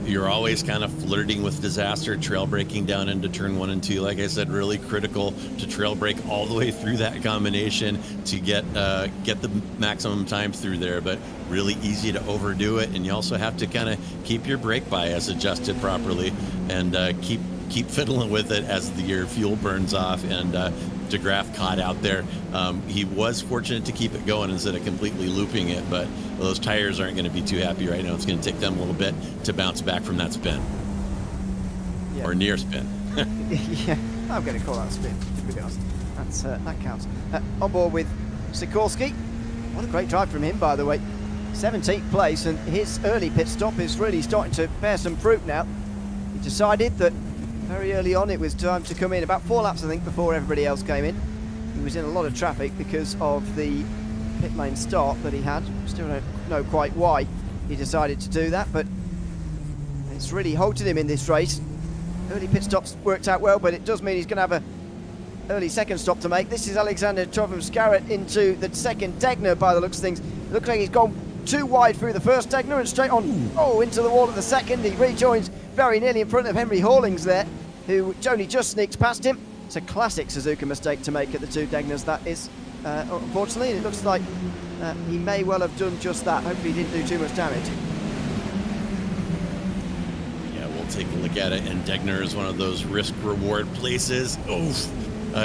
you're always kind of flirting with disaster, trail braking down into turn 1 and 2. Like I said, really critical to trail brake all the way through that combination to get the maximum time through there, but really easy to overdo it. And you also have to kind of keep your brake bias adjusted properly and keep fiddling with it as your fuel burns off. And de Graaf caught out there. He was fortunate to keep it going instead of completely looping it, but those tires aren't going to be too happy right now. It's going to take them a little bit to bounce back from that spin. Yeah. Or near spin. Yeah, I'm going to call that a spin, to be honest. That counts. On board with Sikorsky. What a great drive from him, by the way. 17th place, and his early pit stop is really starting to bear some fruit now. He decided that very early on it was time to come in, about 4 laps I think before everybody else came in. He was in a lot of traffic because of the pit lane start that he had. Still don't know quite why he decided to do that, but it's really halted him in this race. Early pit stops worked out well, but it does mean he's going to have a early second stop to make. This is Alexander Trovim-Scarrett into the second Degner by the looks of things. It looks like he's gone too wide through the first Degner and straight on into the wall of the second. He rejoins very nearly in front of Henry Hawlings there, who only just sneaks past him. It's a classic Suzuka mistake to make at the 2 Degners, that is, unfortunately. And it looks like he may well have done just that. Hopefully he didn't do too much damage. Yeah, we'll take a look at it. And Degner is one of those risk-reward places. Oof.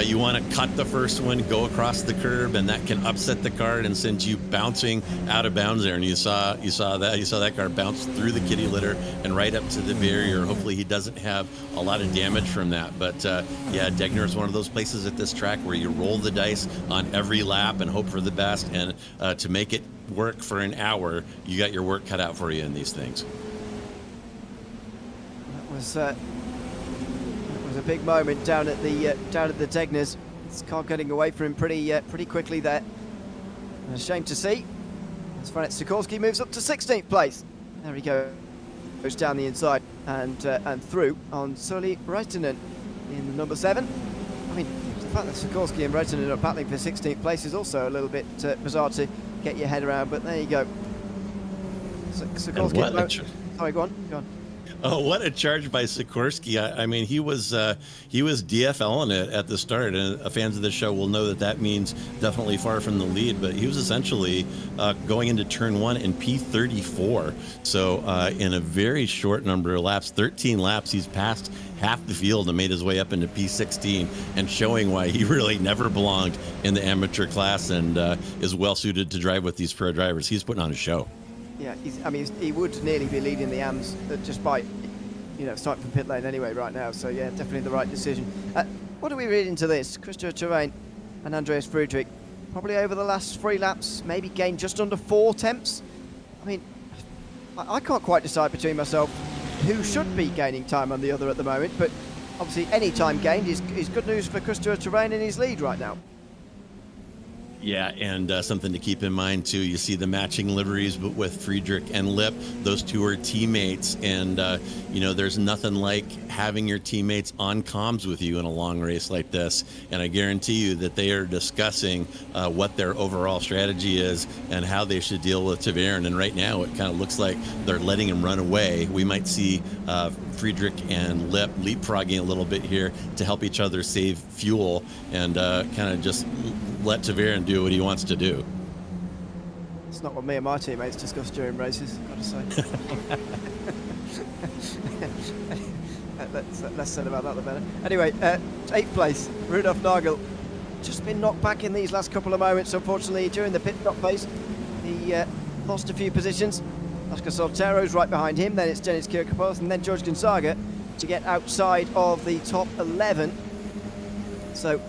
You want to cut the first one, go across the curb, and that can upset the car and send you bouncing out of bounds there. And you saw that car bounce through the kitty litter and right up to the barrier. Hopefully he doesn't have a lot of damage from that. But yeah, Degner is one of those places at this track where you roll the dice on every lap and hope for the best. And to make it work for an hour, you got your work cut out for you in these things. That was a big moment down at the Degners. This car getting away from him pretty quickly there. And a shame to see. As Franz Sikorsky moves up to 16th place. There he goes down the inside and through on Sully Reitinen in the number 7. I mean, the fact that Sikorsky and Reitinen are battling for 16th place is also a little bit bizarre to get your head around. But there you go. Sikorsky. Sorry, go on. Oh, what a charge by Sikorsky. I mean, he was DFLing it at the start, and fans of the show will know that means definitely far from the lead, but he was essentially going into turn 1 in P34. So in a very short number of laps, 13 laps, he's passed half the field and made his way up into P16, and showing why he really never belonged in the amateur class and is well suited to drive with these pro drivers. He's putting on a show. Yeah, he would nearly be leading the AMS just by, starting from pit lane anyway right now. So yeah, definitely the right decision. What do we read into this? Christopher Terrain and Andreas Friedrich probably over the last 3 laps maybe gained just under 4 tenths. I mean, I can't quite decide between myself who should be gaining time on the other at the moment, but obviously any time gained is good news for Christopher Terrain in his lead right now. Yeah, and something to keep in mind, too, you see the matching liveries but with Friedrich and Lip. Those two are teammates, and, there's nothing like having your teammates on comms with you in a long race like this. And I guarantee you that they are discussing what their overall strategy is and how they should deal with Tavern. And right now, it kind of looks like they're letting him run away. We might see Friedrich and Lip leapfrogging a little bit here to help each other save fuel and kind of just let Tavern do what he wants to do. It's not what me and my teammates discuss during races, I've got to say. Less said about that, the better. Anyway, 8th place, Rudolf Nagel. Just been knocked back in these last couple of moments, unfortunately, during the pit stop phase. He lost a few positions. Oscar Soltero's right behind him, then it's Dennis Kirkapos, and then George Gonzaga to get outside of the top 11. So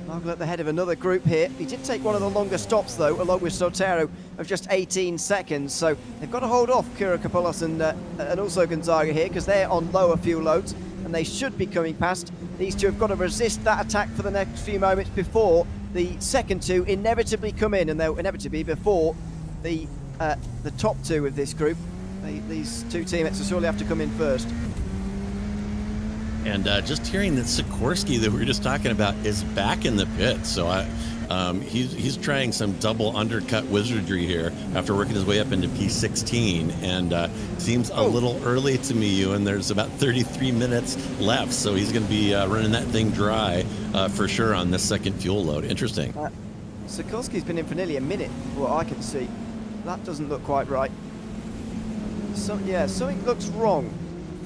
Margul at the head of another group here. He did take one of the longer stops, though, along with Sotero, of just 18 seconds. So they've got to hold off Kira Kapoulos and also Gonzaga here, because they're on lower fuel loads, and they should be coming past. These two have got to resist that attack for the next few moments before the second two inevitably come in, and they'll inevitably before the top two of this group. These two teammates will surely have to come in first. And just hearing that Sikorsky that we were just talking about is back in the pit, so he's trying some double undercut wizardry here after working his way up into P16, and seems a little early to me, and there's about 33 minutes left, so he's going to be running that thing dry for sure on this second fuel load. Interesting. Sikorsky's been in for nearly a minute, what I can see. That doesn't look quite right. So yeah, something looks wrong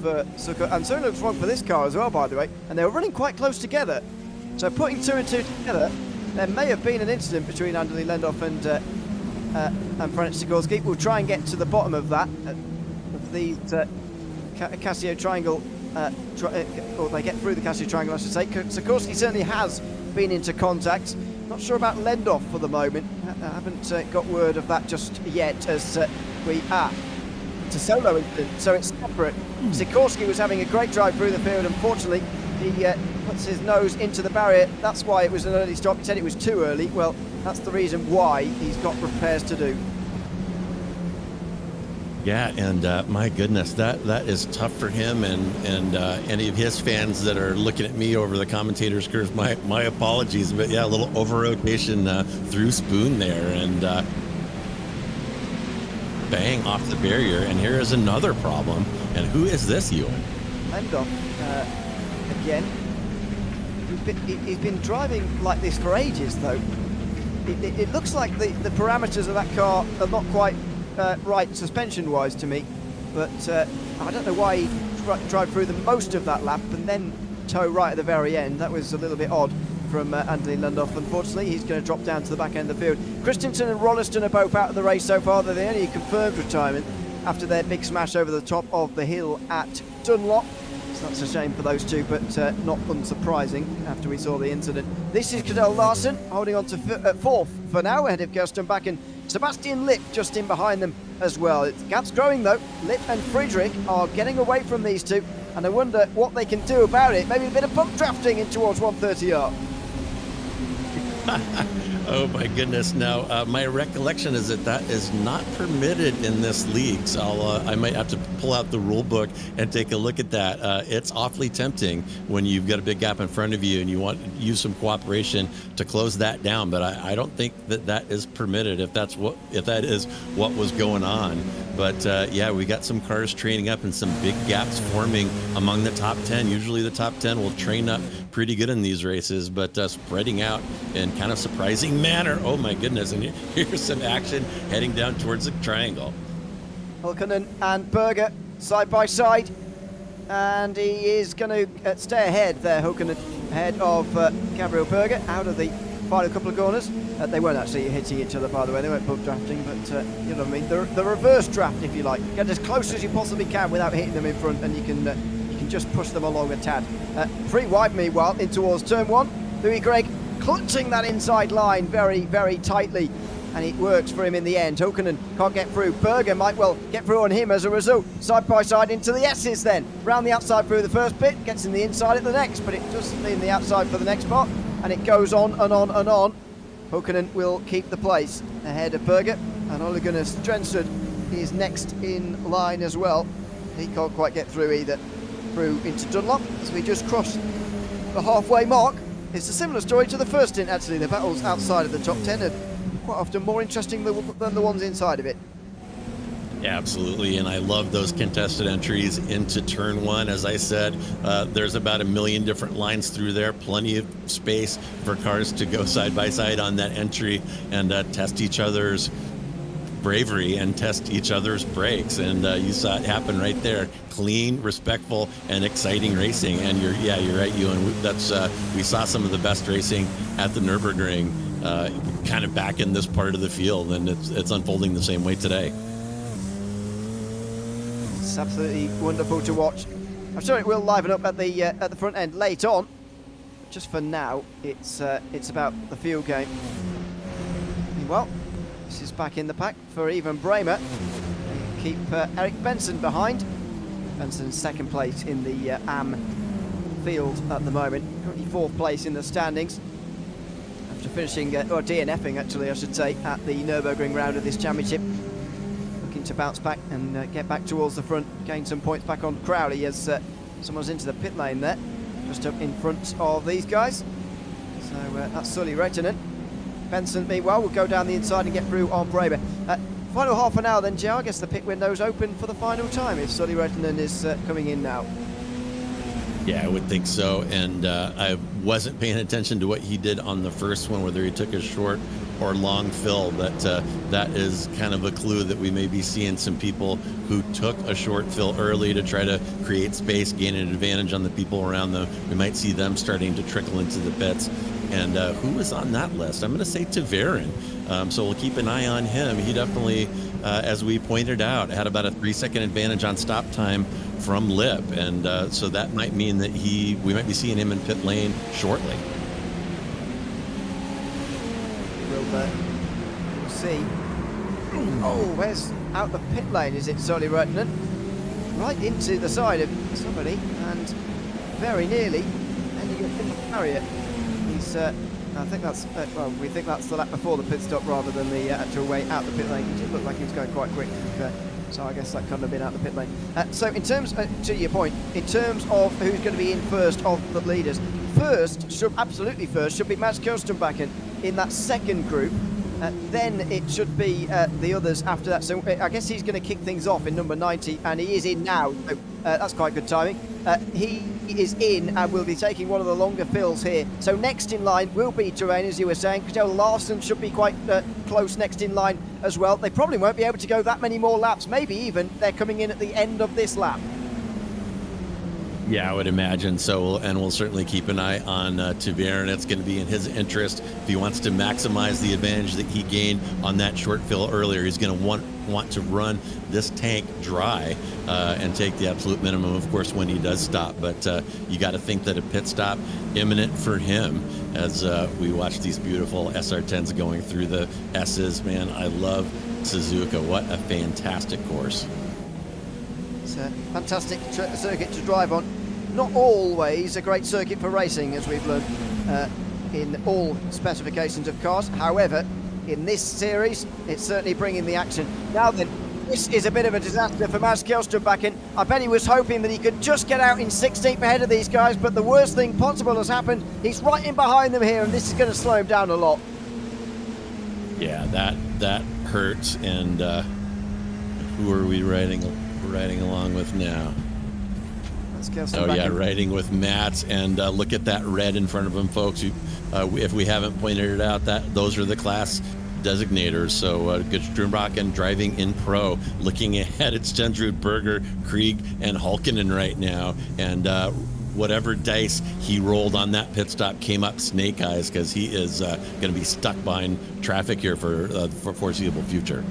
for Suzuka, and something looks wrong for this car as well, by the way. And they were running quite close together. So putting two and two together, there may have been an incident between Andrei Lendov and Franek Sikorsky. We'll try and get to the bottom of that. The Casio triangle, or they get through the Casio triangle, I should say. Sikorsky certainly has been into contact. Not sure about Lendov for the moment. I haven't got word of that just yet, as we are. It's a solo incident, so it's separate. Sikorsky was having a great drive through the field. Unfortunately, he puts his nose into the barrier. That's why it was an early stop. He said it was too early. Well, that's the reason why he's got repairs to do. Yeah, and my goodness, that is tough for him, and any of his fans that are looking at me over the commentator's curves, my apologies, but yeah, a little over rotation through Spoon there, and bang off the barrier. And here is another problem. And who is this, Ewan? Lendov again. He's been driving like this for ages, though. It looks like the parameters of that car are not quite right suspension-wise to me, but I don't know why he drove through the most of that lap and then tow right at the very end. That was a little bit odd from Anthony Lendov. Unfortunately, he's going to drop down to the back end of the field. Christensen and Rolliston are both out of the race so far. They're the only confirmed retirement after their big smash over the top of the hill at Dunlop. So that's a shame for those two, but not unsurprising after we saw the incident. This is Cadell Larson holding on to fourth for now, ahead of Gersten Bach and Sebastian Lipp just in behind them as well. The gap's growing though. Lipp and Friedrich are getting away from these two, and I wonder what they can do about it. Maybe a bit of pump drafting in towards 130R. Oh my goodness! Now my recollection is that is not permitted in this league, so I might have to pull out the rule book and take a look at that. It's awfully tempting when you've got a big gap in front of you and you want to use some cooperation to close that down, but I don't think that is permitted if that is what was going on. But yeah, we got some cars training up and some big gaps forming among the top 10. Usually the top 10 will train up pretty good in these races, but spreading out in kind of surprising manner. Oh my goodness, and here's some action heading down towards the triangle. Hulkonen and Berger side by side, and he is going to stay ahead there. Hulkonen ahead of Gabriel Berger out of the final couple of corners. They weren't actually hitting each other, by the way. They weren't pump drafting, but you know what I mean, the reverse draft, if you like. Get as close as you possibly can without hitting them in front, and you can just push them along a tad. Free wide, meanwhile, in towards turn one. Louis Gregg clutching that inside line very, very tightly, and it works for him in the end. Hulkonen can't get through. Berger might well get through on him as a result. Side by side into the S's then. Round the outside through the first bit, gets in the inside at the next, but it doesn't mean the outside for the next part, and it goes on and on and on. Hulkonen will keep the place ahead of Berger, and Ole Gunnar Strensrud is next in line as well. He can't quite get through either. Through into Dunlop as we just cross the halfway mark. It's a similar story to the first stint, actually. The battles outside of the top 10 are quite often more interesting than the ones inside of it. Yeah, absolutely, and I love those contested entries into turn one. As I said, there's about 1 million different lines through there, plenty of space for cars to go side by side on that entry and test each other's bravery and test each other's brakes, and you saw it happen right there. Clean, respectful, and exciting racing. And you're right, Ewan. We saw some of the best racing at the Nürburgring, kind of back in this part of the field, and it's unfolding the same way today. It's absolutely wonderful to watch. I'm sure it will liven up at the front end late on. just for now, it's about the fuel game. Well, this is back in the pack for even Bramer. They keep Eric Benson behind. Benson's second place in the AM field at the moment. Currently 4th place in the standings. After finishing, or DNFing actually, I should say, at the Nürburgring round of this championship. Looking to bounce back and get back towards the front, gain some points back on Crowley as someone's into the pit lane there, just up in front of these guys. So that's Sully Reitinen. Benson, meanwhile, will go down the inside and get through on Braber. Final half an hour then, Joe. I guess the pit window's open for the final time if Sully Reitinen is coming in now. Yeah, I would think so. And I wasn't paying attention to what he did on the first one, whether he took a short or long fill, but that is kind of a clue that we may be seeing some people who took a short fill early to try to create space, gain an advantage on the people around them. We might see them starting to trickle into the pits. And who was on that list? I'm going to say Tverin. So we'll keep an eye on him. He definitely, as we pointed out, had about a 3-second advantage on stop time from Lip. And so that might mean that we might be seeing him in pit lane shortly. We'll see. Oh, where's out the pit lane? Is it Sully Reitinen? Right into the side of somebody and very nearly ending up in the Harriet. I think that's, well, we think that's the lap before the pit stop rather than the actual way out the pit lane. It looked like he was going quite quick, so I guess that couldn't have been out the pit lane. So in terms, to your point, in terms of who's going to be in first of the leaders, absolutely first should be Mads Kjellström in that second group. Then it should be the others after that. So I guess he's going to kick things off in number 90, and he is in now. So that's quite good timing. He is in and will be taking one of the longer fills here. So next in line will be Terrain, as you were saying. Kjell Larsen should be quite close next in line as well. They probably won't be able to go that many more laps. Maybe even they're coming in at the end of this lap. Yeah, I would imagine so, and we'll certainly keep an eye on Tverin. It's going to be in his interest if he wants to maximize the advantage that he gained on that short fill earlier. He's going to want to run this tank dry and take the absolute minimum, of course, when he does stop. But you got to think that a pit stop imminent for him as we watch these beautiful SR10s going through the S's. Man, I love Suzuka. What a fantastic course. It's a fantastic circuit to drive on. Not always a great circuit for racing, as we've learned in all specifications of cars. However, in this series, it's certainly bringing the action. Now then, this is a bit of a disaster for Mads Kjellström. I bet he was hoping that he could just get out in 16th ahead of these guys, but the worst thing possible has happened. He's right in behind them here, and this is going to slow him down a lot. Yeah, that hurts. And who are we riding along with now? Oh yeah, riding with Mats, and look at that red in front of him, folks. If we haven't pointed it out, those are the class designators. So Strumbakken driving in pro, looking ahead at Stensrud, Berger, Krieg, and Hulkinen right now, and whatever dice he rolled on that pit stop came up snake eyes, because he is going to be stuck behind traffic here for foreseeable future.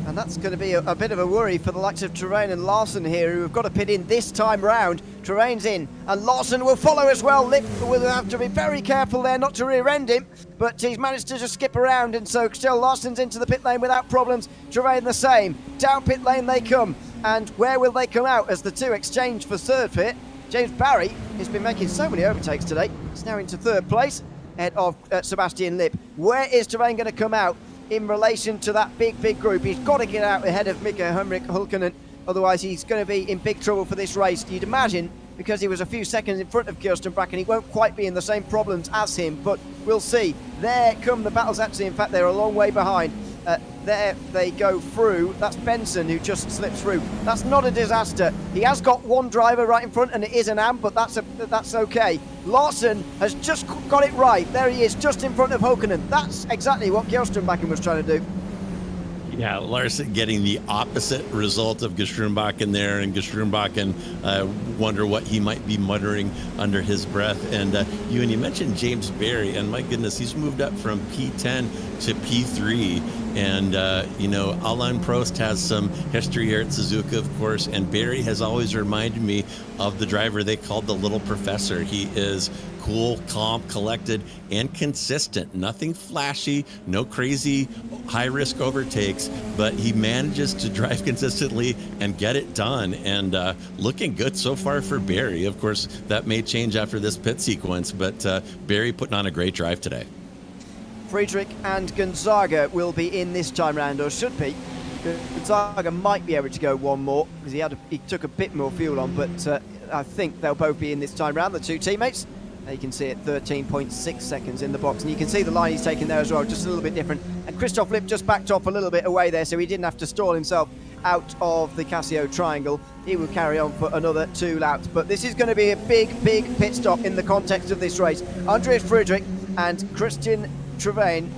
And that's going to be a bit of a worry for the likes of Terrain and Larsen here, who have got to pit in this time round. Terrain's in, and Larsen will follow as well. Lip will have to be very careful there not to rear-end him, but he's managed to just skip around, and so Kjell Larsen's into the pit lane without problems. Terrain the same. Down pit lane they come, and where will they come out as the two exchange for third pit? James Barry has been making so many overtakes today. He's now into third place, ahead of Sebastian Lip. Where is Terrain going to come out in relation to that big group? He's got to get out ahead of Mika Hulkinen, otherwise he's going to be in big trouble for this race. You'd imagine, because he was a few seconds in front of Kjellström, he won't quite be in the same problems as him, but we'll see. There come the battles actually. In fact, they're a long way behind. There they go through. That's Benson who just slips through. That's not a disaster. He has got one driver right in front, and it is an AM, but that's okay. Larsen has just got it right. There he is, just in front of Hulkinen. That's exactly what Kjellström was trying to do. Yeah, Larsen getting the opposite result of Strumbakken there, and Strumbakken wonder what he might be muttering under his breath. And you mentioned James Barry, and my goodness, he's moved up from P10 to P3. And, you know, Alain Prost has some history here at Suzuka, of course, and Barry has always reminded me of the driver they called the Little Professor. He is cool, calm, collected, and consistent. Nothing flashy, no crazy high-risk overtakes, but he manages to drive consistently and get it done. And looking good so far for Barry. Of course, that may change after this pit sequence, but Barry putting on a great drive today. Friedrich and Gonzaga will be in this time round, or should be. Gonzaga might be able to go one more because he took a bit more fuel on, but I think they'll both be in this time round, the two teammates. You can see it 13.6 seconds in the box, and you can see the line he's taking there as well, just a little bit different. And Christoph Lipp just backed off a little bit away there, so he didn't have to stall himself out of the Casio triangle. He will carry on for another 2 laps, but this is going to be a big pit stop in the context of this race. Andreas Friedrich and Christian Travain,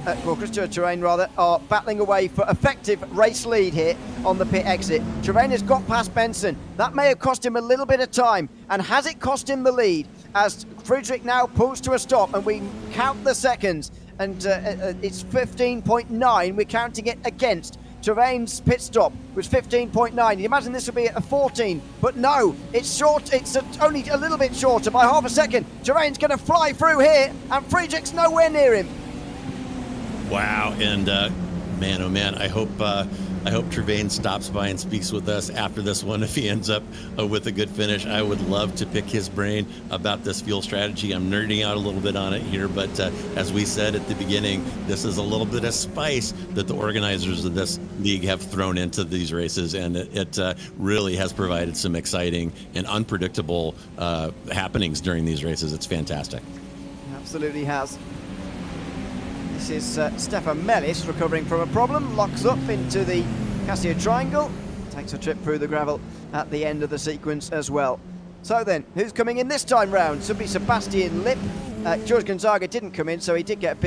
are battling away for effective race lead here on the pit exit. Travain has got past Benson. That may have cost him a little bit of time, and has it cost him the lead as Friedrich now pulls to a stop, and we count the seconds, and it's 15.9. We're counting it against. Travain's pit stop was 15.9. You imagine this would be a 14, but no, it's short. It's only a little bit shorter by half a second. Travain's going to fly through here, and Friedrich's nowhere near him. Wow, and man, oh man, I hope Travain stops by and speaks with us after this one if he ends up with a good finish. I would love to pick his brain about this fuel strategy. I'm nerding out a little bit on it here, but as we said at the beginning, this is a little bit of spice that the organizers of this league have thrown into these races, and it really has provided some exciting and unpredictable happenings during these races. It's fantastic. Absolutely has. This is Stefan Mellis recovering from a problem, locks up into the Casio triangle, takes a trip through the gravel at the end of the sequence as well. So then, who's coming in this time round? Should be Sebastian Lipp. George Gonzaga didn't come in, so he did get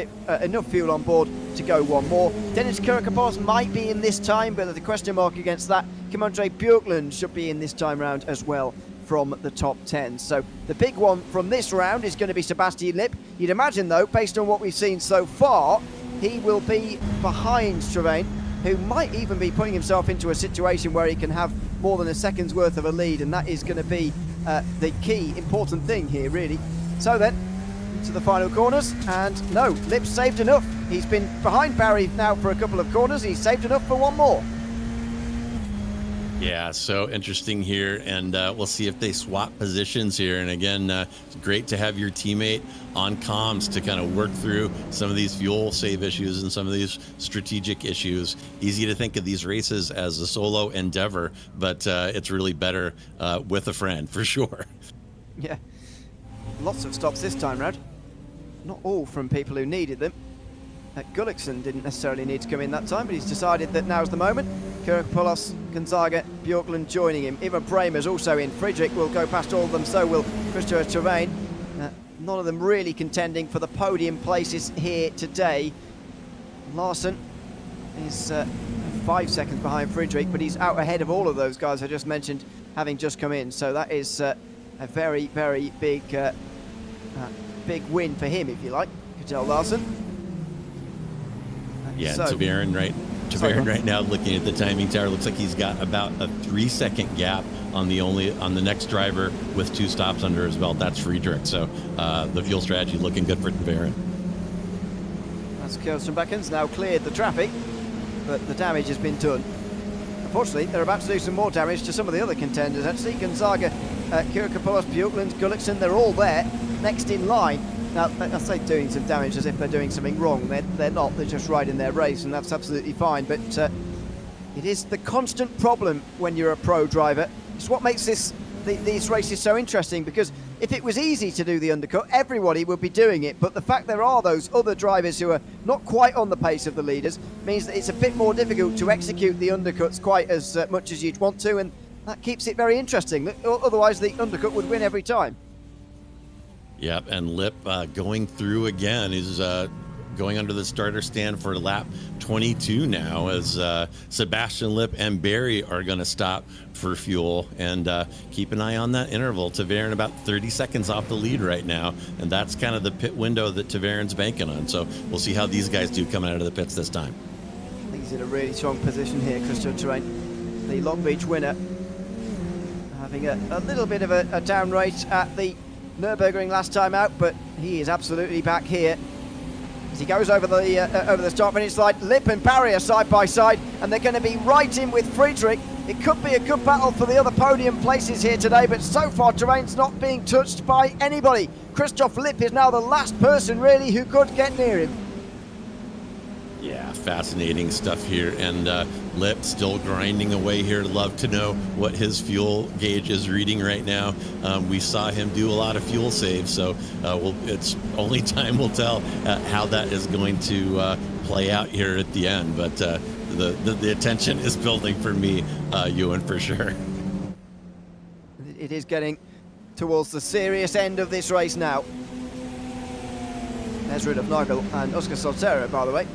enough fuel on board to go one more. Dennis Kirkopoulos might be in this time, but there's a question mark against that. Kim-Andre Björklund should be in this time round as well from the top 10. So the big one from this round is going to be Sebastian Lipp. You'd imagine, though, based on what we've seen so far, he will be behind Travain, who might even be putting himself into a situation where he can have more than a second's worth of a lead, and that is going to be the key important thing here, really. So then, to the final corners, and no, Lipp saved enough. He's been behind Barry now for a couple of corners. He's saved enough for one more. Yeah, so interesting here, and we'll see if they swap positions here. And again, it's great to have your teammate on comms to kind of work through some of these fuel save issues and some of these strategic issues. Easy to think of these races as a solo endeavor, but it's really better with a friend, for sure. Yeah, lots of stops this time round. Not all from people who needed them. Gullikson didn't necessarily need to come in that time, but he's decided that now's the moment. Kirkopoulos, Gonzaga, Björklund joining him. Ivan Bremer's also in. Friedrich will go past all of them, so will Christopher Travain. None of them really contending for the podium places here today. Larson is 5 seconds behind Friedrich, but he's out ahead of all of those guys I just mentioned, having just come in. So that is a very, very big win for him, if you like, Kjell Larson. Yeah, so, Tverin right now, looking at the timing tower, looks like he's got about a 3-second gap on the next driver with 2 stops under his belt. That's Friedrich. So the fuel strategy looking good for Tverin. That's Kjellström now cleared the traffic, but the damage has been done. Unfortunately, they're about to do some more damage to some of the other contenders. Actually, Gonzaga, Kirkopoulos, Björklund, Gullikson, they're all there, next in line. Now, I say doing some damage as if they're doing something wrong. They're not. They're just riding their race, and that's absolutely fine. But it is the constant problem when you're a pro driver. It's what makes these races so interesting, because if it was easy to do the undercut, everybody would be doing it. But the fact there are those other drivers who are not quite on the pace of the leaders means that it's a bit more difficult to execute the undercuts quite as much as you'd want to, and that keeps it very interesting. Otherwise, the undercut would win every time. Yep, and Lipp going through again is going under the starter stand for lap 22 now, as Sebastian Lipp and Barry are going to stop for fuel, and keep an eye on that interval. Tverin about 30 seconds off the lead right now, and that's kind of the pit window that Tverin's banking on. So we'll see how these guys do coming out of the pits this time. He's He's in a really strong position here, Christian Terrain, the Long Beach winner, having a little bit of a down race at the Nürburgring last time out, but he is absolutely back here. As he goes over the start-finish line, Lip and Barry are side by side, and they're going to be right in with Friedrich. It could be a good battle for the other podium places here today, but so far Terrain's not being touched by anybody. Christoph Lip is now the last person really who could get near him. Yeah, fascinating stuff here, and Lip still grinding away here. Love to know what his fuel gauge is reading right now. We saw him do a lot of fuel saves, so it's only time will tell how that is going to play out here at the end. But the attention is building for me, Ewan, for sure. It is getting towards the serious end of this race now. There's Rudolf Nagel and Oscar Soltero, by the way.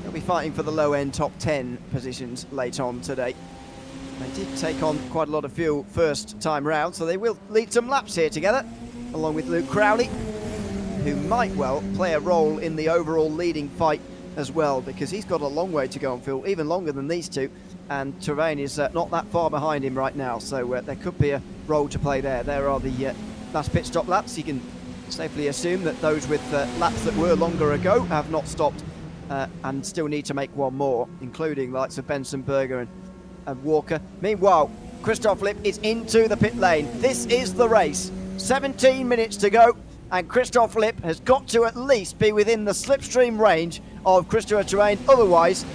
They'll be fighting for the low-end top 10 positions late on today. They did take on quite a lot of fuel first time round, so they will lead some laps here together, along with Luke Crowley, who might well play a role in the overall leading fight as well, because he's got a long way to go on fuel, even longer than these two, and Terrain is not that far behind him right now, so there could be a role to play there. There are the last pit stop laps. You can safely assume that those with laps that were longer ago have not stopped and still need to make one more, including the likes of Benson, Berger and Walker. Meanwhile, Christoph Lip is into the pit lane. This is the race. 17 minutes to go, and Christoph Lip has got to at least be within the slipstream range of Christopher Terrain. Otherwise,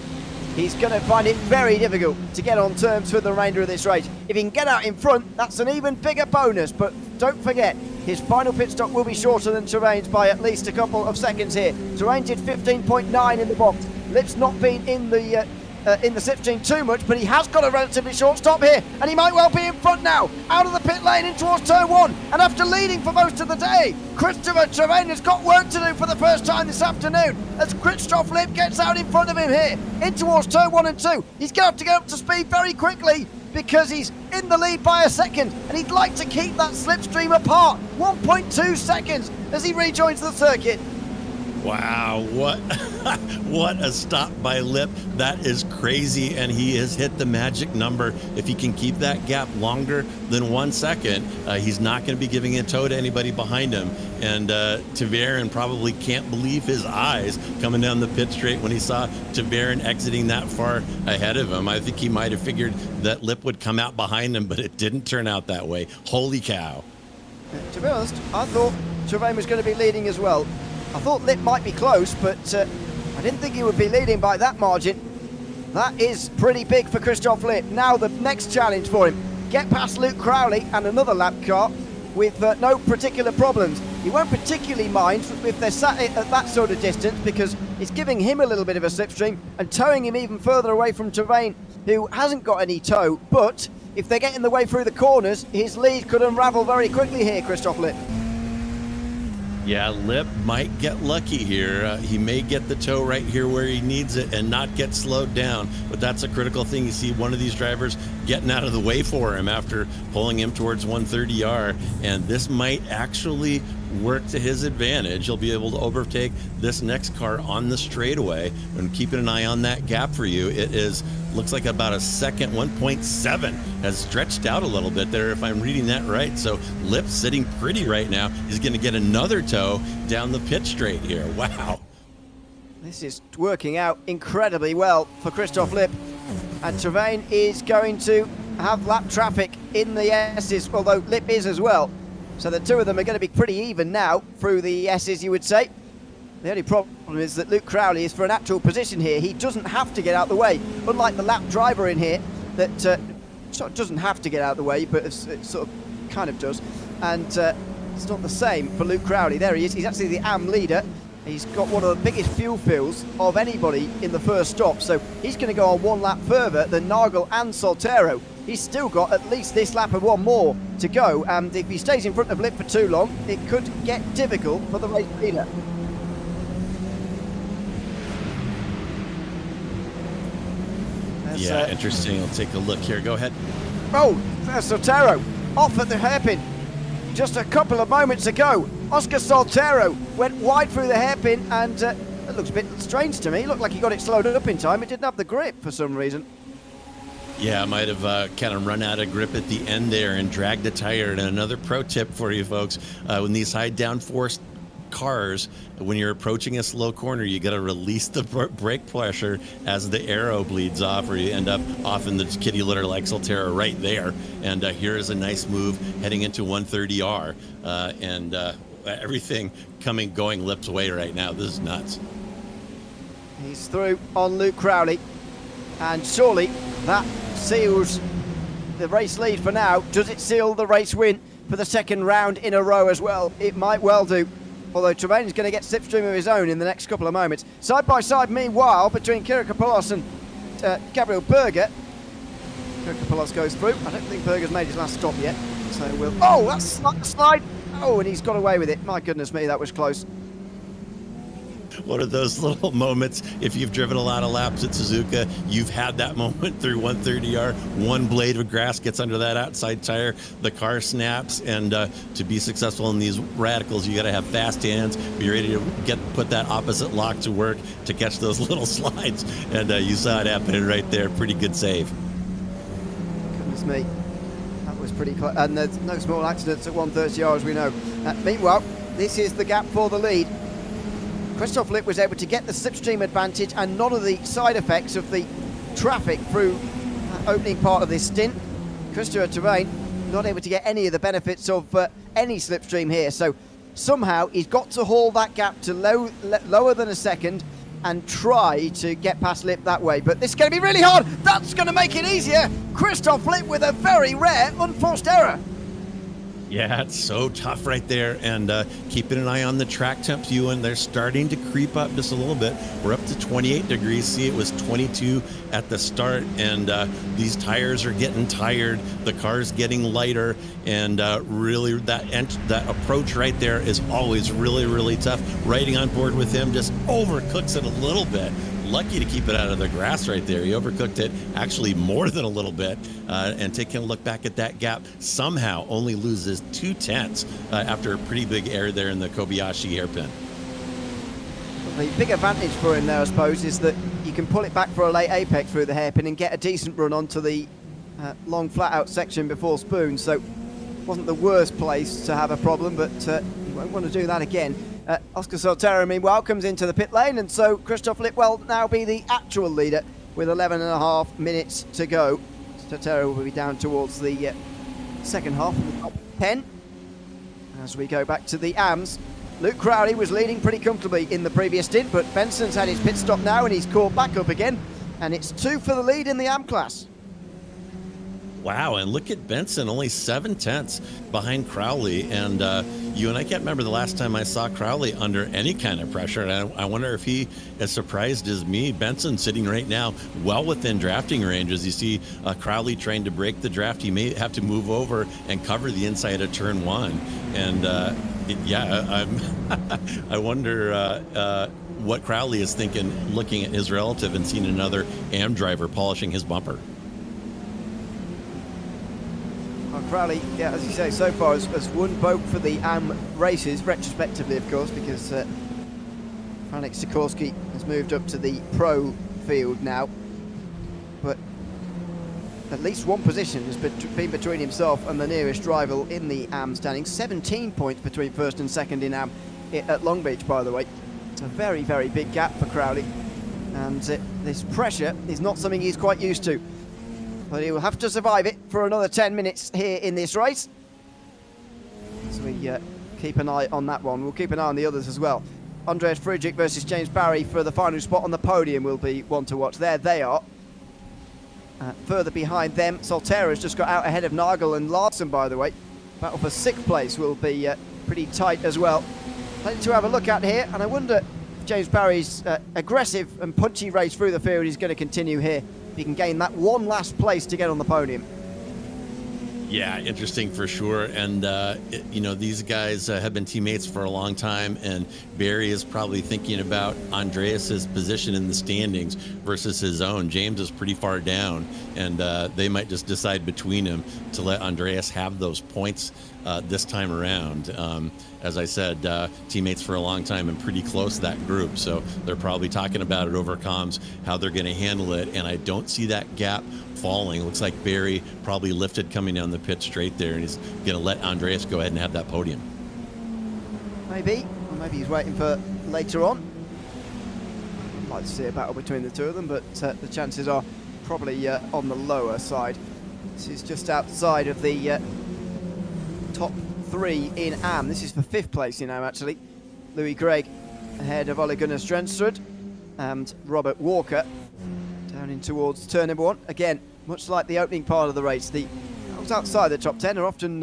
he's going to find it very difficult to get on terms for the remainder of this race. If he can get out in front, that's an even bigger bonus, but don't forget, his final pit stop will be shorter than Terrain's by at least a couple of seconds here. Terrain did 15.9 in the box. Lip's not been in the slipstream too much, but he has got a relatively short stop here, and he might well be in front now, out of the pit lane in towards turn 1, and after leading for most of the day, Christopher Terrain has got work to do for the first time this afternoon, as Christoph Lip gets out in front of him here, in towards turn 1 and 2. He's going to have to get up to speed very quickly, because he's in the lead by a second, and he'd like to keep that slipstream apart. 1.2 seconds as he rejoins the circuit. Wow, what a stop by Lip. That is crazy, and he has hit the magic number. If he can keep that gap longer than 1 second, he's not going to be giving a tow to anybody behind him. And Tverin probably can't believe his eyes coming down the pit straight when he saw Tverin exiting that far ahead of him. I think he might have figured that Lip would come out behind him, but it didn't turn out that way. Holy cow. To be honest, I thought Terrain was going to be leading as well. I thought Lip might be close, but I didn't think he would be leading by that margin. That is pretty big for Christoph Lip. Now the next challenge for him. Get past Luke Crowley and another lap car with no particular problems. He won't particularly mind if they're sat at that sort of distance, because it's giving him a little bit of a slipstream and towing him even further away from Terrain, who hasn't got any tow. But if they get in the way through the corners, his lead could unravel very quickly here, Christoph Lip. Yeah, Lip might get lucky here. He may get the tow right here where he needs it and not get slowed down, but that's a critical thing. You see one of these drivers getting out of the way for him after pulling him towards 130R, and this might actually work to his advantage. He'll be able to overtake this next car on the straightaway, and keeping an eye on that gap for you. It is looks like about a second. 1.7 has stretched out a little bit there, if I'm reading that right. So Lip's sitting pretty right now. He's going to get another tow down the pit straight here. Wow. This is working out incredibly well for Christoph Lip, and Terrain is going to have lap traffic in the S's, although Lip is as well. So the two of them are going to be pretty even now through the S's, you would say. The only problem is that Luke Crowley is for an actual position here. He doesn't have to get out the way, unlike the lap driver in here that sort of doesn't have to get out the way, but it sort of kind of does. And it's not the same for Luke Crowley. There he is. He's actually the AM leader. He's got one of the biggest fuel fills of anybody in the first stop, so he's going to go on one lap further than Nagel and Soltero. He's still got at least this lap and one more to go, and if he stays in front of Lip for too long, it could get difficult for the race leader. Yeah, interesting. I'll take a look here. Go ahead. Oh, there's Soltero off at the hairpin. Just a couple of moments ago, Oscar Soltero went wide through the hairpin, and That looks a bit strange to me. It looked like he got it slowed up in time. It didn't have the grip for some reason. Yeah, might have kind of run out of grip at the end there and dragged the tire. And another pro tip for you folks, when these high downforce cars, when you're approaching a slow corner, you got to release the brake pressure as the arrow bleeds off, or you end up off in the kitty litter like Solterra right there. And here is a nice move heading into 130R, and everything going lips away right now. This is nuts. He's through on Luke Crowley, and surely that seals the race lead for now. Does it seal the race win for the second round in a row as well? It might well do. Although Tremaine is going to get slipstream of his own in the next couple of moments. Side by side, meanwhile, between Kirikopoulos and Gabriel Berger. Kirikopoulos goes through. I don't think Berger's made his last stop yet. So we'll... Oh, that's not the slide. Oh, and he's got away with it. My goodness me, that was close. One of those little moments, if you've driven a lot of laps at Suzuka, you've had that moment through 130R. One blade of grass gets under that outside tire, the car snaps, and to be successful in these radicals, you got to have fast hands, be ready to put that opposite lock to work to catch those little slides. And you saw it happening right there. Pretty good save. Goodness me. That was pretty close. And there's no small accidents at 130R, as we know. Meanwhile, this is the gap for the lead. Christoph Lipp was able to get the slipstream advantage and none of the side effects of the traffic through that opening part of this stint. Christopher Terrain not able to get any of the benefits of any slipstream here. So somehow he's got to haul that gap to lower than a second and try to get past Lipp that way. But this is going to be really hard. That's going to make it easier. Christoph Lipp with a very rare unforced error. Yeah, it's so tough right there, and keeping an eye on the track temps, Ewan. They're starting to creep up just a little bit. We're up to 28 degrees. See, it was 22 at the start, and these tires are getting tired. The car's getting lighter, and really that approach right there is always really, really tough. Riding on board with him just overcooks it a little bit. Lucky to keep it out of the grass right there. He overcooked it actually more than a little bit. And taking a look back at that gap, somehow only loses 0.2 after a pretty big error there in the Kobayashi hairpin. The big advantage for him there, I suppose, is that you can pull it back for a late apex through the hairpin and get a decent run onto the long flat out section before Spoon. So it wasn't the worst place to have a problem, but you won't want to do that again. Oscar Solterra, meanwhile, comes into the pit lane, and so Christoph Lipp will now be the actual leader with 11.5 minutes to go. Solterra will be down towards the second half of the top 10. As we go back to the AMS, Luke Crowley was leading pretty comfortably in the previous stint, but Benson's had his pit stop now and he's caught back up again, and it's 2 for the lead in the AM class. Wow, and look at Benson, only 0.7 behind Crowley. And you and I can't remember the last time I saw Crowley under any kind of pressure. And I wonder if he as surprised as me. Benson sitting right now well within drafting range. As you see Crowley trying to break the draft, he may have to move over and cover the inside of turn 1. And I wonder what Crowley is thinking, looking at his relative and seeing another AM driver polishing his bumper. Crowley, yeah, as you say, so far has won both for the AM races, retrospectively, of course, because Franek Sikorsky has moved up to the pro field now. But at least one position has been between himself and the nearest rival in the AM standing. 17 points between first and second in AM at Long Beach, by the way. It's a very, very big gap for Crowley. And this pressure is not something he's quite used to. But he will have to survive it for another 10 minutes here in this race. So we keep an eye on that one. We'll keep an eye on the others as well. Andreas Friedrich versus James Barry for the final spot on the podium will be one to watch. There they are. Further behind them, Solterra has just got out ahead of Nagel and Larson, by the way. Battle for 6th place will be pretty tight as well. Plenty to have a look at here, and I wonder if James Barry's aggressive and punchy race through the field is going to continue here. He can gain that one last place to get on the podium. Yeah, interesting for sure. And, these guys have been teammates for a long time, and Barry is probably thinking about Andreas's position in the standings versus his own. James is pretty far down, and they might just decide between them to let Andreas have those points this time around. as I said, teammates for a long time and pretty close to that group. So they're probably talking about it over comms, how they're going to handle it. And I don't see that gap falling. Looks like Barry probably lifted coming down the pit straight there, and he's going to let Andreas go ahead and have that podium. Maybe. Or maybe he's waiting for later on. I'd like to see a battle between the two of them, but the chances are probably on the lower side. This is just outside of the top 3 in AM. This is for 5th place in AM, actually. Louis Gregg ahead of Ole Gunnar Strenstrud and Robert Walker down in towards turn number 1. Again, much like the opening part of the race, the battles outside the top 10 are often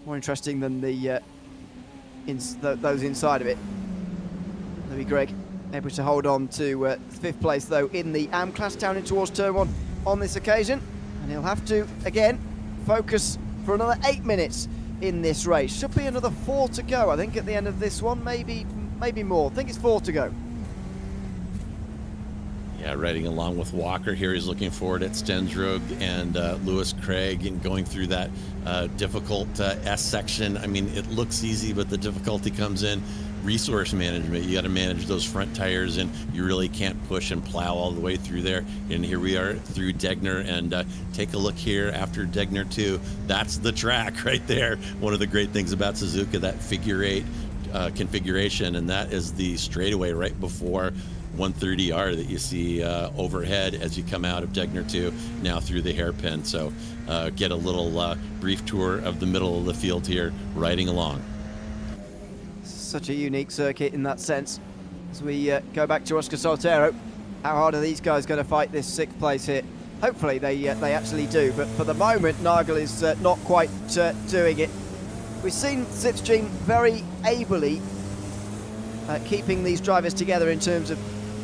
more interesting than the those inside of it. Louis Gregg able to hold on to 5th place, though, in the AM class down in towards turn 1 on this occasion. And he'll have to, again, focus for another 8 minutes in this race. Should be another 4 to go, I think, at the end of this one. Maybe more. I think it's 4 to go. Yeah, riding along with Walker here. He's looking forward at Stensrud and Lewis Craig and going through that difficult S section. I mean, it looks easy, but the difficulty comes in resource management. You got to manage those front tires, and you really can't push and plow all the way through there. And here we are through Degner, and take a look here after Degner 2. That's the track right there. One of the great things about Suzuka, that figure 8 configuration, and that is the straightaway right before 130R that you see overhead as you come out of Degner 2 now through the hairpin. So get a little brief tour of the middle of the field here, riding along. Such a unique circuit in that sense. As we go back to Oscar Soltero, how hard are these guys going to fight this 6th place here? Hopefully they actually do, but for the moment Nagel is not quite doing it. We've seen Slipstream very ably keeping these drivers together in terms of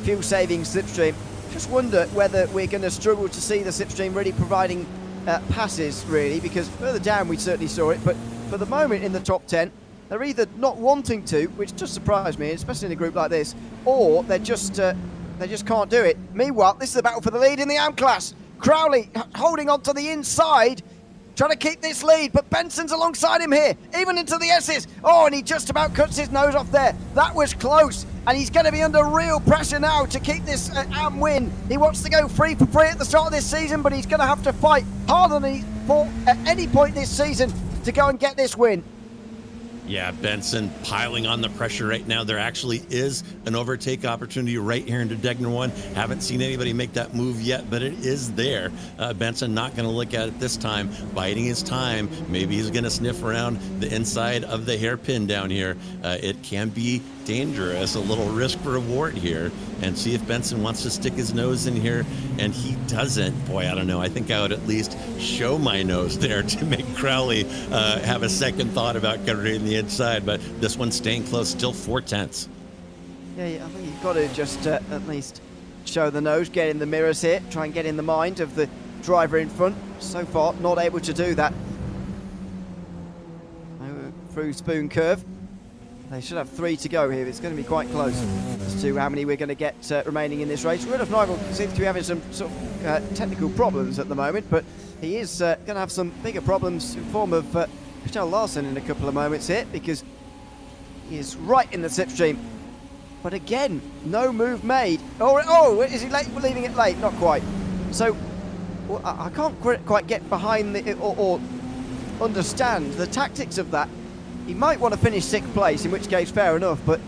fuel saving Slipstream. Just wonder whether we're going to struggle to see the Slipstream really providing passes, really, because further down we certainly saw it, but for the moment in the top 10 they're either not wanting to, which just surprised me, especially in a group like this, or they just can't do it. Meanwhile, this is a battle for the lead in the AM class. Crowley holding on to the inside, trying to keep this lead, but Benson's alongside him here, even into the S's. Oh, and he just about cuts his nose off there. That was close, and he's going to be under real pressure now to keep this AM win. He wants to go free for free at the start of this season, but he's going to have to fight harder than he fought at any point this season to go and get this win. Yeah, Benson piling on the pressure right now. There actually is an overtake opportunity right here into Degner 1. Haven't seen anybody make that move yet, but it is there. Benson not going to look at it this time, biding his time. Maybe he's going to sniff around the inside of the hairpin down here. It can be dangerous, a little risk reward here, and see if Benson wants to stick his nose in here, and he doesn't. Boy, I don't know. I think I would at least show my nose there to make Crowley have a second thought about covering the inside, but this one's staying close, still 4/10. Yeah, I think you've got to just at least show the nose, get in the mirrors here, try and get in the mind of the driver in front. So far, not able to do that. Through Spoon Curve. They should have 3 to go here. It's going to be quite close as to how many we're going to get remaining in this race. Rudolf Nagel seems to be having some sort of technical problems at the moment, but he is going to have some bigger problems in form of Michelle Larson in a couple of moments here, because he is right in the slipstream. But again, no move made. Oh, is he late? We're leaving it late. Not quite. So I can't quite get behind or understand the tactics of that. He might want to finish 6th place, in which case fair enough, but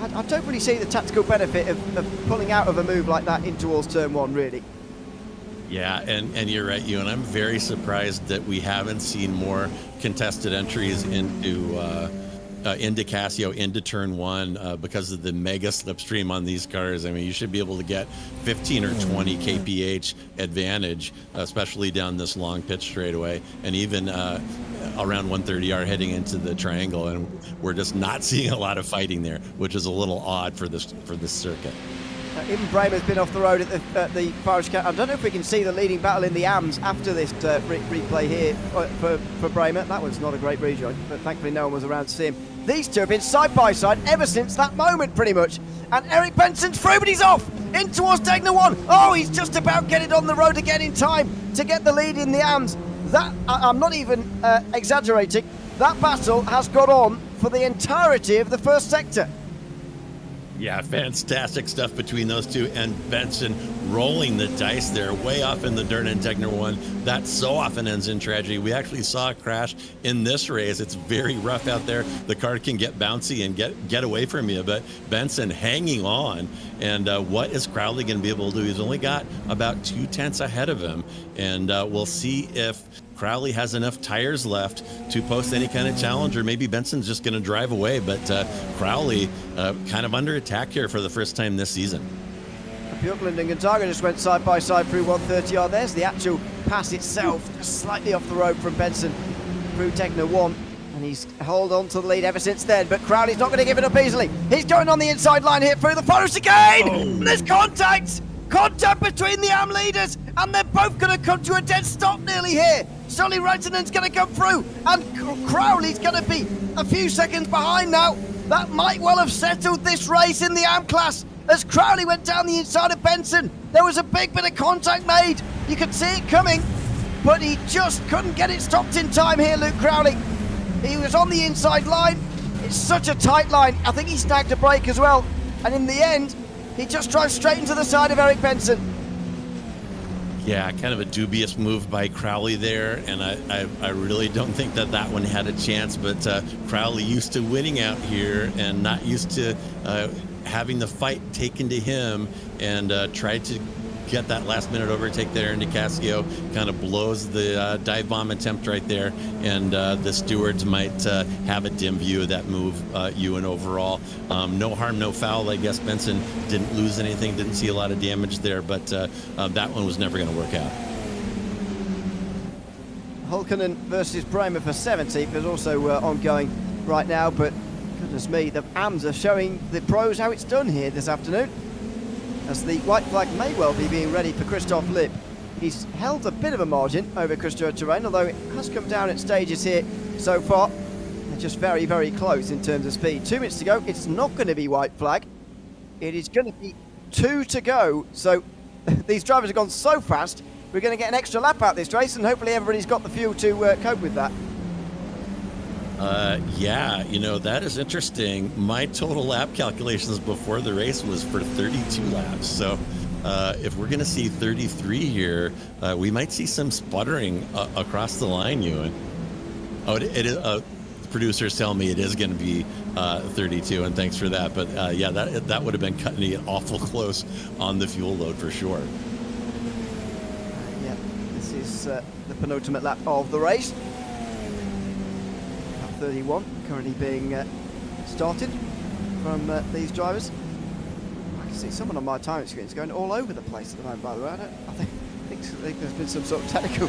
I don't really see the tactical benefit of pulling out of a move like that in towards turn 1, really. Yeah, and you're right, Ewan. I'm very surprised that we haven't seen more contested entries into Casio, into turn 1 because of the mega slipstream on these cars. I mean, you should be able to get 15 or 20 kph advantage, especially down this long pitch straightaway, and even around 130R heading into the triangle, and we're just not seeing a lot of fighting there, which is a little odd for this circuit. Even Bremer's been off the road at the Forest Cat. I don't know if we can see the leading battle in the AMs after this replay here for Bremer. That was not a great rejoin, but thankfully no one was around to see him. These two have been side by side ever since that moment, pretty much. And Eric Benson's through, but he's off in towards Degner 1. Oh, he's just about getting on the road again in time to get the lead in the AMs. That, I'm not even exaggerating. that battle has gone on for the entirety of the first sector. Yeah, fantastic stuff between those two, and Benson rolling the dice there way off in the dirt in Techno 1. That so often ends in tragedy. We actually saw a crash in this race. It's very rough out there. The car can get bouncy and get away from you, but Benson hanging on. And what is Crowley going to be able to do? He's only got about 2/10 ahead of him, and we'll see if Crowley has enough tires left to post any kind of challenge, or maybe Benson's just going to drive away. But Crowley kind of under attack here for the first time this season. Björklund and Gonzaga just went side by side through 130R. There's the actual pass itself, just slightly off the road from Benson through Techno 1. And he's held on to the lead ever since then. But Crowley's not going to give it up easily. He's going on the inside line here through the final chicane. Oh. There's contact! Contact between the AM leaders, and they're both going to come to a dead stop nearly here. Sully Rantanen's going to come through, and Crowley's going to be a few seconds behind now. That might well have settled this race in the AM class. As Crowley went down the inside of Benson, there was a big bit of contact made. You could see it coming, but he just couldn't get it stopped in time here, Luke Crowley. He was on the inside line. It's such a tight line. I think he snagged a break as well, and in the end, he just drives straight into the side of Eric Benson. Yeah, kind of a dubious move by Crowley there, and I really don't think that one had a chance, but Crowley used to winning out here and not used to having the fight taken to him, and tried to get that last minute overtake there into Cascio. Kind of blows the dive bomb attempt right there, and the stewards might have a dim view of that move, Ewan, overall. No harm, no foul. I guess Benson didn't lose anything, didn't see a lot of damage there, but that one was never going to work out. Hulkonen versus Bremer for 17th is also ongoing right now, but goodness me, the AMs are showing the pros how it's done here this afternoon, as the white flag may well be being ready for Christoph Lipp. He's held a bit of a margin over Christopher Terrain, although it has come down at stages here so far. They're just very, very close in terms of speed. 2 minutes to go. It's not going to be white flag. It is going to be 2 to go. So these drivers have gone so fast, we're going to get an extra lap out this race, and hopefully everybody's got the fuel to cope with that. Yeah, you know, that is interesting. My total lap calculations before the race was for 32 laps. So if we're going to see 33 here, we might see some sputtering across the line, Ewan. Oh, it is. Producers tell me it is going to be 32, and thanks for that. But yeah, that would have been cutting it awful close on the fuel load for sure. Yeah, this is the penultimate lap of the race. 31 currently being started from these drivers. I can see someone on my timing screen is going all over the place at the moment, by the way. I think there's been some sort of technical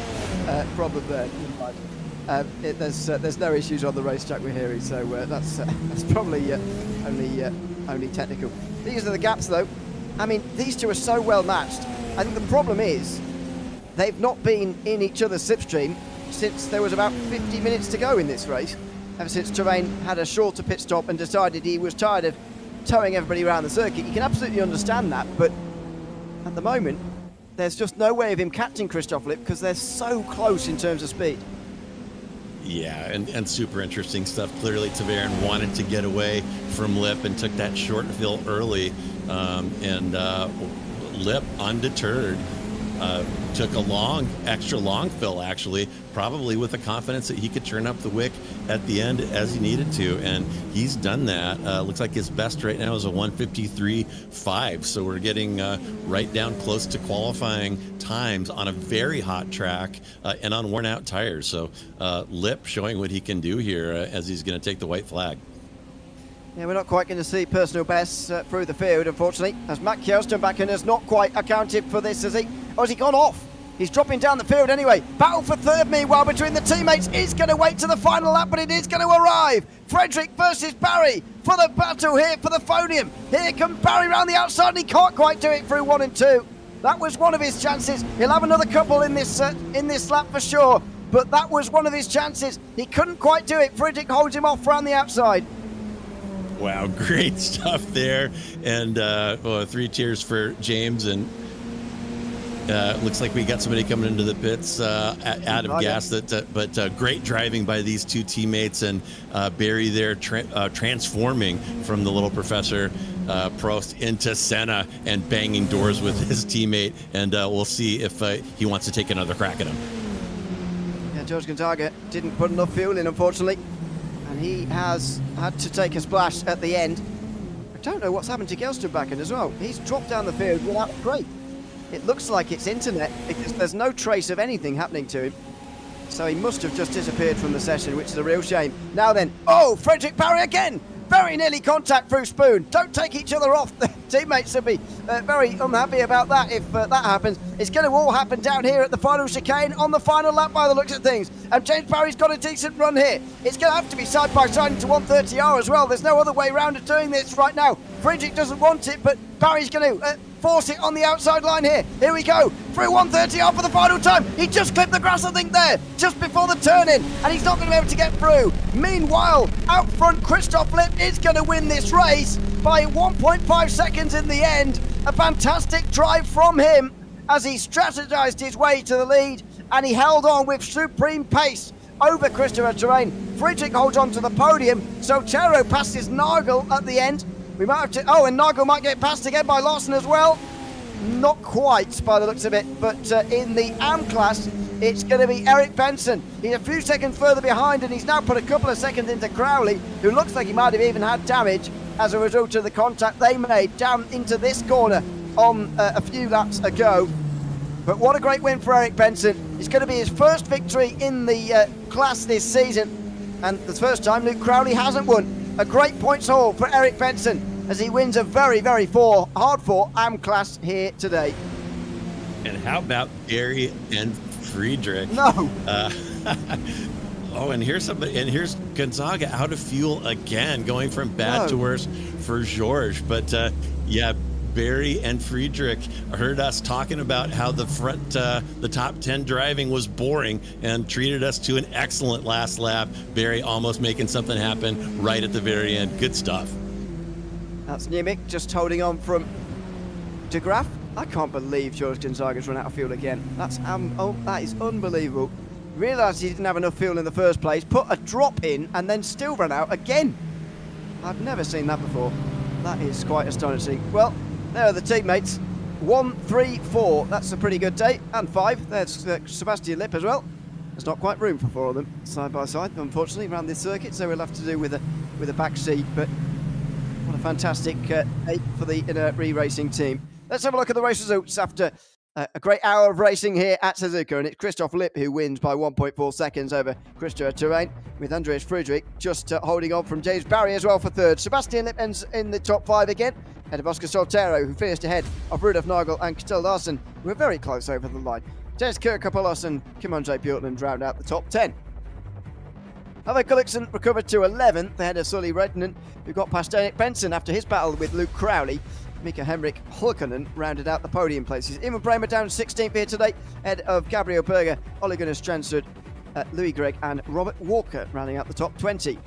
problem there. There's no issues on the racetrack we're hearing, so that's probably only technical. These are the gaps, though. I mean, these two are so well matched. I think the problem is they've not been in each other's slipstream since there was about 50 minutes to go in this race. Ever since Terrain had a shorter pit stop and decided he was tired of towing everybody around the circuit. You can absolutely understand that, but at the moment, there's just no way of him catching Christoph Lipp because they're so close in terms of speed. Yeah, and super interesting stuff. Clearly, Tavarin wanted to get away from Lipp and took that short fill early, and Lipp, undeterred, took a extra long fill, actually, probably with the confidence that he could turn up the wick at the end as he needed to, and he's done that. Looks like his best right now is a 1:53.5, so we're getting right down close to qualifying times on a very hot track and on worn out tires. So Lipp showing what he can do here as he's going to take the white flag. Yeah, we're not quite going to see personal bests through the field, unfortunately, as Matt Kjelstenbakken has not quite accounted for this, has he? Or has he gone off? He's dropping down the field anyway. Battle for third, meanwhile, between the teammates is going to wait to the final lap, but it is going to arrive. Frederick versus Barry for the battle here for the podium. Here comes Barry round the outside, and he can't quite do it through 1 and 2. That was one of his chances. He'll have another couple in this lap for sure, but that was one of his chances. He couldn't quite do it. Frederick holds him off round the outside. Wow, great stuff there. And 3 cheers for James. And Looks like we got somebody coming into the pits out of gas. But great driving by these two teammates, and Barry there transforming from the little Professor Prost into Senna and banging doors with his teammate. And we'll see if he wants to take another crack at him. Yeah, George Gonzaga didn't put enough fuel in, unfortunately, and he has had to take a splash at the end. I don't know what's happened to Gelsterbacken as well. He's dropped down the field without a break. It looks like it's internet, because there's no trace of anything happening to him. So he must have just disappeared from the session, which is a real shame. Now then, oh, Frederick Barry again! Very nearly contact through Spoon. Don't take each other off. The teammates will be very unhappy about that if that happens. It's going to all happen down here at the final chicane on the final lap by the looks of things. And James Barry's got a decent run here. It's going to have to be side by side into 130R as well. There's no other way around of doing this right now. Frederick doesn't want it, but Barry's going to force it on the outside line here. Here we go. Through 130R for the final time. He just clipped the grass, I think, there, just before the turn-in, and he's not going to be able to get through. Meanwhile, out front, Christoph Lipp is going to win this race by 1.5 seconds in the end. A fantastic drive from him as he strategized his way to the lead, and he held on with supreme pace over Christopher Terrain. Friedrich holds on to the podium. Sotero passes Nagel at the end. We might have to, oh, and Nagel might get passed again by Larson as well. Not quite by the looks of it, but in the AM class, it's going to be Eric Benson. He's a few seconds further behind, and he's now put a couple of seconds into Crowley, who looks like he might have even had damage as a result of the contact they made down into this corner on a few laps ago. But what a great win for Eric Benson. It's going to be his first victory in the class this season, and the first time Luke Crowley hasn't won. A great points haul for Eric Benson as he wins a very, very hard-fought AM class here today. And how about Gary and Friedrich? No. Oh, and here's Gonzaga out of fuel again, going from bad to worse for George. But yeah, Barry and Friedrich heard us talking about how the top 10 driving was boring and treated us to an excellent last lap. Barry almost making something happen right at the very end. Good stuff. That's Niemiec just holding on from De Graaf. I can't believe George Gonzaga's run out of fuel again. That is unbelievable. Realised he didn't have enough fuel in the first place, put a drop in, and then still run out again. I've never seen that before. That is quite astonishing. Well, there are the teammates. 1, 3, 4. That's a pretty good day. And 5. There's Sebastian Lipp as well. There's not quite room for 4 of them side by side, unfortunately, around this circuit. So we'll have to do with a back seat. But what a fantastic day for the RaceSpotTV team. Let's have a look at the race results after a great hour of racing here at Suzuka. And it's Christoph Lipp who wins by 1.4 seconds over Christopher Terrain, with Andreas Friedrich just holding on from James Barry as well for third. Sebastian Lipp ends in the top 5 again, ahead of Oscar Soltero, who finished ahead of Rudolf Nagel and Kjell Larsen, who were very close over the line. Dennis Kirkopoulos and Kim-Andre Bjortland round out the top 10. Ove Gulliksen recovered to 11th, ahead of Sully Redden, who got past Eric Benson after his battle with Luke Crowley. Mika Henrik Hulkonen rounded out the podium places. Ivan Bremer down 16th here today, ahead of Gabriel Berger, Ole Gunnar Stransrud, Louis Gregg and Robert Walker rounding out the top 20.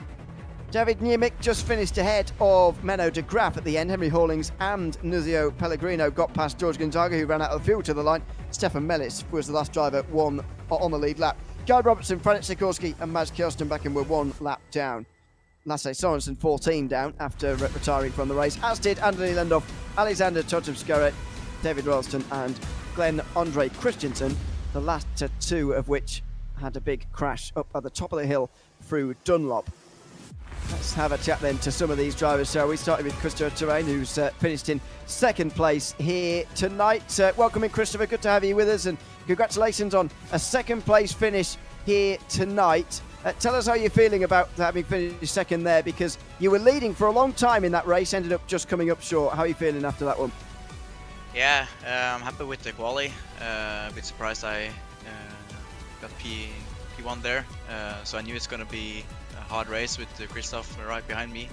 David Niemiec just finished ahead of Menno de Graaf at the end. Henry Hawlings and Nuzio Pellegrino got past George Gonzaga, who ran out of the field to the line. Stefan Mellis was the last driver, on the lead lap. Guy Robertson, Frank Sikorsky and Mads Kjellstenbakken were 1 lap down. Lasse Sorensen 14 down after retiring from the race, as did Anthony Lendorf, Alexander Totem-Skaret, David Ralston and Glenn Andre Christensen, the last 2 of which had a big crash up at the top of the hill through Dunlop. Let's have a chat then to some of these drivers, shall we? Starting with Christopher Terrain, who's finished in 2nd place here tonight. Welcome in, Christopher. Good to have you with us, and congratulations on a 2nd place finish here tonight. Tell us how you're feeling about having finished 2nd there, because you were leading for a long time in that race, ended up just coming up short. How are you feeling after that one? Yeah, I'm happy with the quali. A bit surprised I got P1 there, so I knew it's going to be a hard race with Christoph right behind me.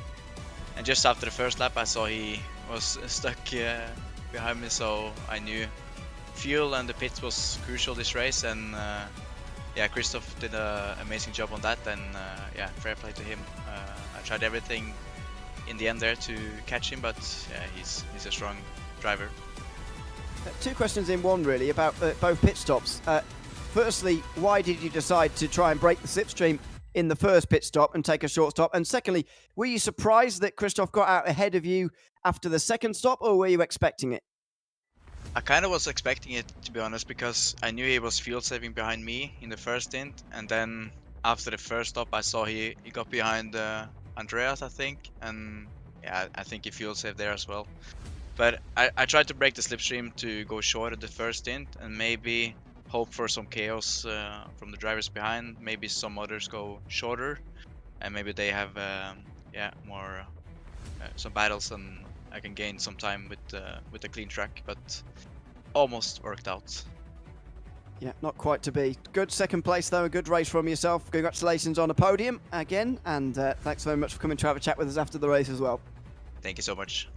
And just after the first lap I saw he was stuck behind me, so I knew fuel and the pits was crucial this race, and yeah, Christoph did an amazing job on that, and yeah, fair play to him. I tried everything in the end there to catch him, but yeah, he's a strong driver. Two questions in one, really, about both pit stops. Firstly, why did you decide to try and break the slipstream in the first pit stop and take a short stop? And secondly, were you surprised that Christoph got out ahead of you after the second stop, or were you expecting it? I kind of was expecting it, to be honest, because I knew he was field saving behind me in the first stint, and then after the first stop, I saw he got behind Andreas, I think, and yeah, I think he field saved there as well. But I tried to break the slipstream to go short at the first stint, and maybe hope for some chaos from the drivers behind. Maybe some others go shorter, and maybe they have more some battles, and I can gain some time with the clean track. But almost worked out. Yeah, not quite to be. Good second place, though. A good race from yourself. Congratulations on a podium again, and thanks very much for coming to have a chat with us after the race as well. Thank you so much.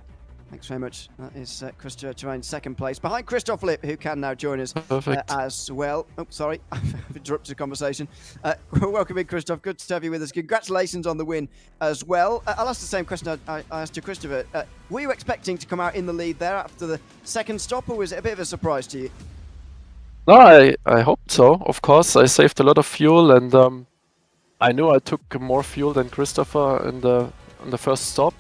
Thanks very much. That is Christopher Terrain, second place, behind Christoph Lipp, who can now join us as well. Oh, sorry, I've interrupted the conversation. Welcome in, Christoph. Good to have you with us. Congratulations on the win as well. I'll ask the same question I asked to Christopher. Were you expecting to come out in the lead there after the second stop, or was it a bit of a surprise to you? No, I hoped so. Of course, I saved a lot of fuel, and I knew I took more fuel than Christopher in the first stop.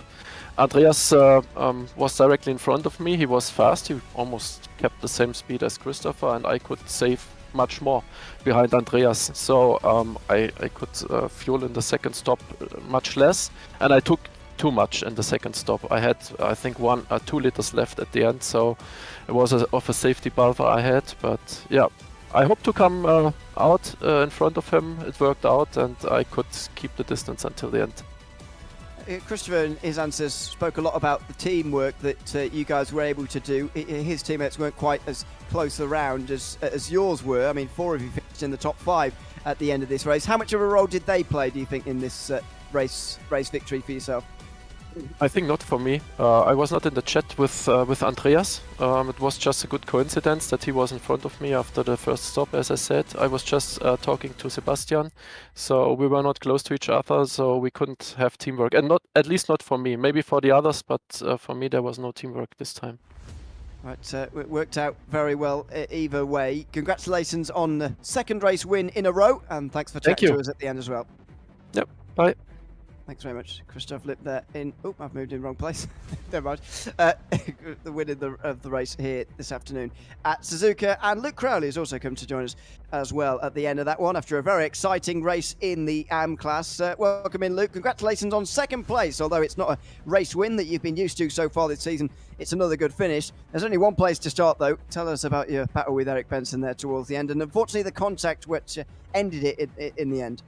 Andreas was directly in front of me. He was fast. He almost kept the same speed as Christopher, and I could save much more behind Andreas. So I could fuel in the second stop much less, and I took too much in the second stop. I had, I think, 1 or 2 liters left at the end, so it was of a safety valve I had. But yeah, I hope to come out in front of him. It worked out, and I could keep the distance until the end. Christopher, in his answers, spoke a lot about the teamwork that you guys were able to do. His teammates weren't quite as close around as yours were. I mean, 4 of you finished in the top 5 at the end of this race. How much of a role did they play, do you think, in this race victory for yourself? I think not for me. I was not in the chat with Andreas. It was just a good coincidence that he was in front of me after the first stop, as I said. I was just talking to Sebastian, so we were not close to each other, so we couldn't have teamwork. And not, at least not for me. Maybe for the others, but for me there was no teamwork this time. Right, it worked out very well either way. Congratulations on the second race win in a row, and thanks for chatting to us at the end as well. Yep, bye. Thanks very much. Christoph Lipp there in... Oh, I've moved in the wrong place. Never mind. The winner of the race here this afternoon at Suzuka. And Luke Crowley has also come to join us as well at the end of that one after a very exciting race in the AM class. Welcome in, Luke. Congratulations on second place. Although it's not a race win that you've been used to so far this season, it's another good finish. There's only one place to start, though. Tell us about your battle with Eric Benson there towards the end. And unfortunately, the contact which ended it in the end.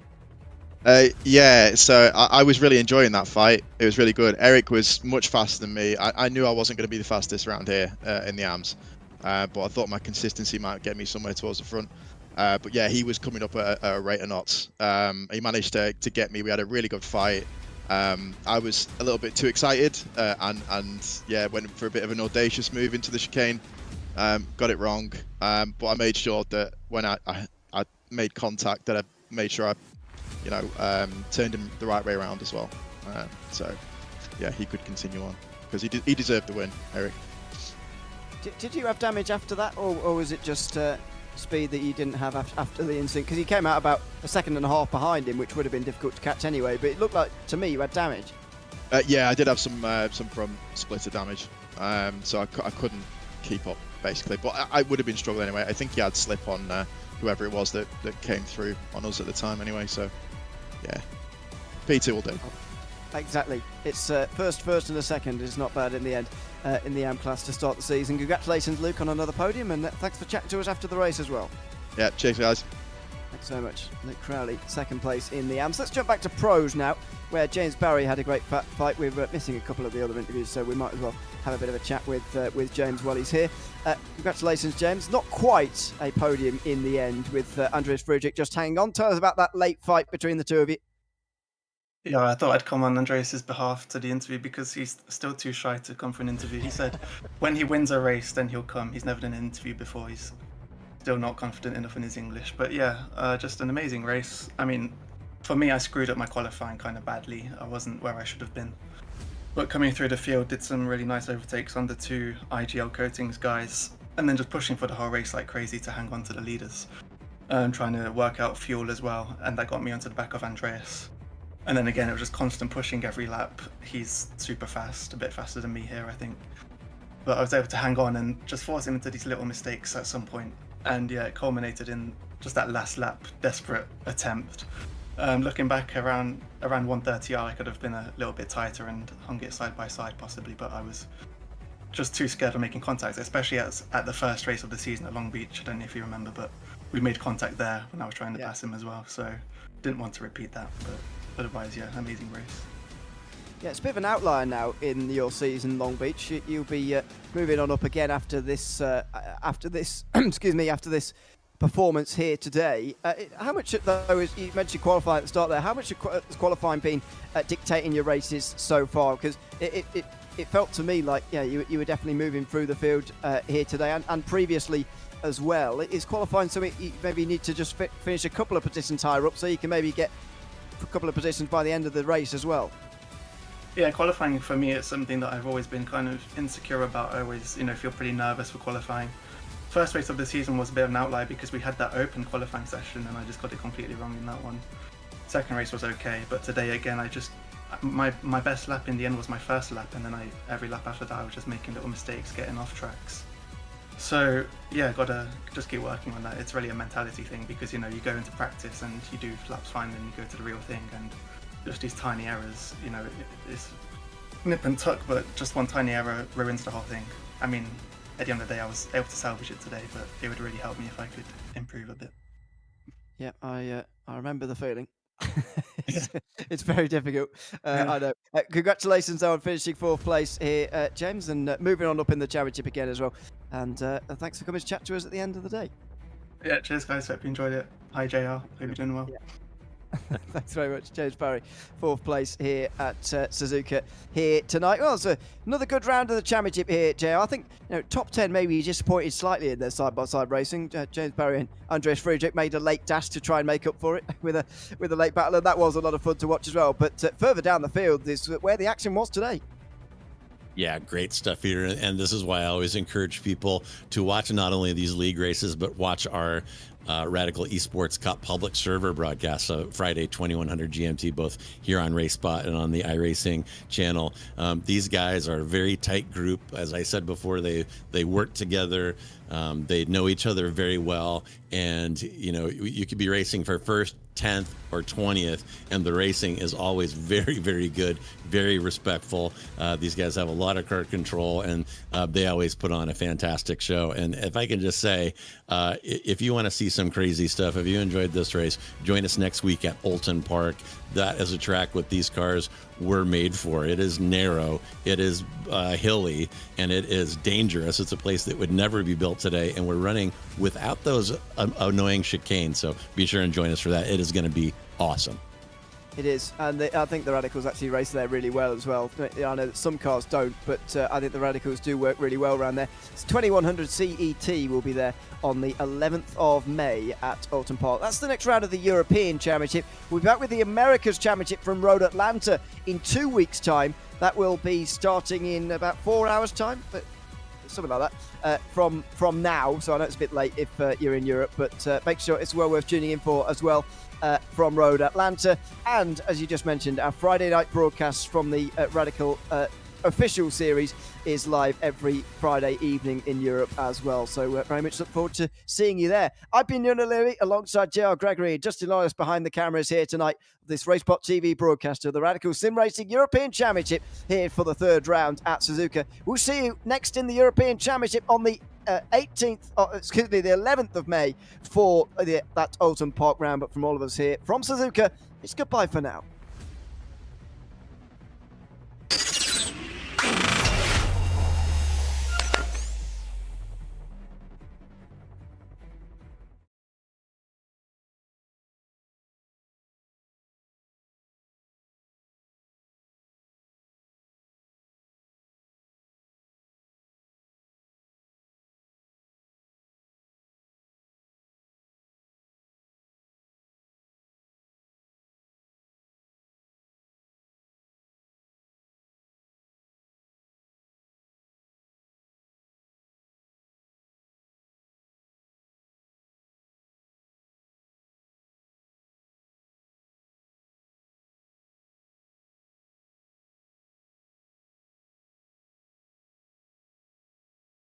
Yeah, so I was really enjoying that fight. It was really good. Eric was much faster than me. I knew I wasn't going to be the fastest around here in the AMs, but I thought my consistency might get me somewhere towards the front. But yeah, he was coming up at a rate of knots. He managed to get me. We had a really good fight. I was a little bit too excited and yeah, went for a bit of an audacious move into the chicane. Got it wrong, but I made sure that when I made contact that I made sure I turned him the right way around as well. So, yeah, he could continue on because he deserved the win, Eric. Did you have damage after that, or was it just speed that you didn't have after the incident? Because you came out about a second and a half behind him, which would have been difficult to catch anyway. But it looked like to me you had damage. Yeah, I did have some front splitter damage, so I couldn't keep up basically. But I would have been struggling anyway. I think he had slip on whoever it was that came through on us at the time anyway. So. Yeah, P2 will do. Exactly. It's first and a second is not bad in the end in the AM class to start the season. Congratulations, Luke, on another podium, and thanks for chatting to us after the race as well. Yeah, cheers, guys. Thanks so much. Luke Crowley, second place in the AMs. Let's jump back to pros now, where James Barry had a great fight. We're missing a couple of the other interviews, so we might as well have a bit of a chat with James while he's here. Congratulations, James. Not quite a podium in the end with Andreas Friedrich just hanging on. Tell us about that late fight between the two of you. Yeah, I thought I'd come on Andreas's behalf to the interview because he's still too shy to come for an interview. He said when he wins a race, then he'll come. He's never done an interview before. He's still not confident enough in his English. But yeah, just an amazing race. I mean, for me, I screwed up my qualifying kind of badly. I wasn't where I should have been. But coming through the field, did some really nice overtakes on the 2 IGL coatings guys. and then just pushing for the whole race like crazy to hang on to the leaders. Trying to work out fuel as well, and that got me onto the back of Andreas. And then again, it was just constant pushing every lap. He's super fast, a bit faster than me here, I think. But I was able to hang on and just force him into these little mistakes at some point. And yeah, it culminated in just that last lap, desperate attempt. Looking back around 130R, I could have been a little bit tighter and hung it side by side possibly, but I was just too scared of making contact, especially at the first race of the season at Long Beach. I don't know if you remember, but we made contact there when I was trying to pass him as well, so didn't want to repeat that, but otherwise, yeah, amazing race. Yeah, it's a bit of an outlier now in your season, Long Beach. You'll be moving on up again after this, excuse me, after this performance here today. How much, though, as you mentioned qualifying at the start there, how much has qualifying been dictating your races so far? Because it felt to me like, yeah, you were definitely moving through the field here today and previously as well. Is qualifying something you maybe need to just finish a couple of positions higher up so you can maybe get a couple of positions by the end of the race as well? Yeah, qualifying for me is something that I've always been kind of insecure about. I always, feel pretty nervous for qualifying. First race of the season was a bit of an outlier because we had that open qualifying session and I just got it completely wrong in that one. Second race was okay, but today again, my best lap in the end was my first lap, and then every lap after that I was just making little mistakes, getting off tracks. So yeah, gotta just keep working on that. It's really a mentality thing because you go into practice and you do laps fine, then you go to the real thing and just these tiny errors, it's nip and tuck, but just one tiny error ruins the whole thing. I mean, at the end of the day, I was able to salvage it today, but it would really help me if I could improve a bit. Yeah, I remember the feeling. It's very difficult. I know. Congratulations on finishing 4th place here, James, and moving on up in the championship again as well. And thanks for coming to chat to us at the end of the day. Yeah, cheers guys. Hope you enjoyed it. Hi JR. Hope you're doing well. Yeah. Thanks very much, James Barry. 4th place here at Suzuka here tonight. Well, it's another good round of the championship here, JR. I think top 10 maybe disappointed slightly in their side-by-side racing. James Barry and Andreas Friedrich made a late dash to try and make up for it with a late battle, and that was a lot of fun to watch as well. But further down the field is where the action was today. Yeah, great stuff here. And this is why I always encourage people to watch not only these league races, but watch our Radical Esports Cup public server broadcast, Friday 2100 GMT, both here on RaceSpot and on the iRacing channel. These guys are a very tight group. As I said before, they work together. They know each other very well. And, you could be racing for first, 10th, or 20th, and the racing is always very, very good, very respectful. These guys have a lot of car control, and they always put on a fantastic show. And if I can just say, if you want to see some crazy stuff, if you enjoyed this race, join us next week at Oulton Park. That is a track what these cars were made for. It is narrow, it is hilly, and it is dangerous. It's a place that would never be built today, and we're running without those annoying chicanes. So be sure and join us for that. It is going to be awesome. It is, and I think the Radicals actually race there really well as well. I know that some cars don't, but I think the Radicals do work really well around there. It's 2100 CET will be there on the 11th of May at Oulton Park. That's the next round of the European Championship. We'll be back with the Americas Championship from Road Atlanta in 2 weeks' time. That will be starting in about 4 hours' time, but something like that, from now. So I know it's a bit late if you're in Europe, but make sure it's well worth tuning in for as well. From Road Atlanta, and as you just mentioned, our Friday night broadcast from the Radical official series is live every Friday evening in Europe as well, so very much look forward to seeing you there. I've been Nuno Leary alongside JR Gregory and Justin Lawrence behind the cameras here tonight, this RaceSpotTV broadcast of the Radical SimRacing European Championship here for the 3rd round at Suzuka. We'll see you next in the European Championship on the 11th of May for that Oulton Park round. But from all of us here from Suzuka, it's goodbye for now.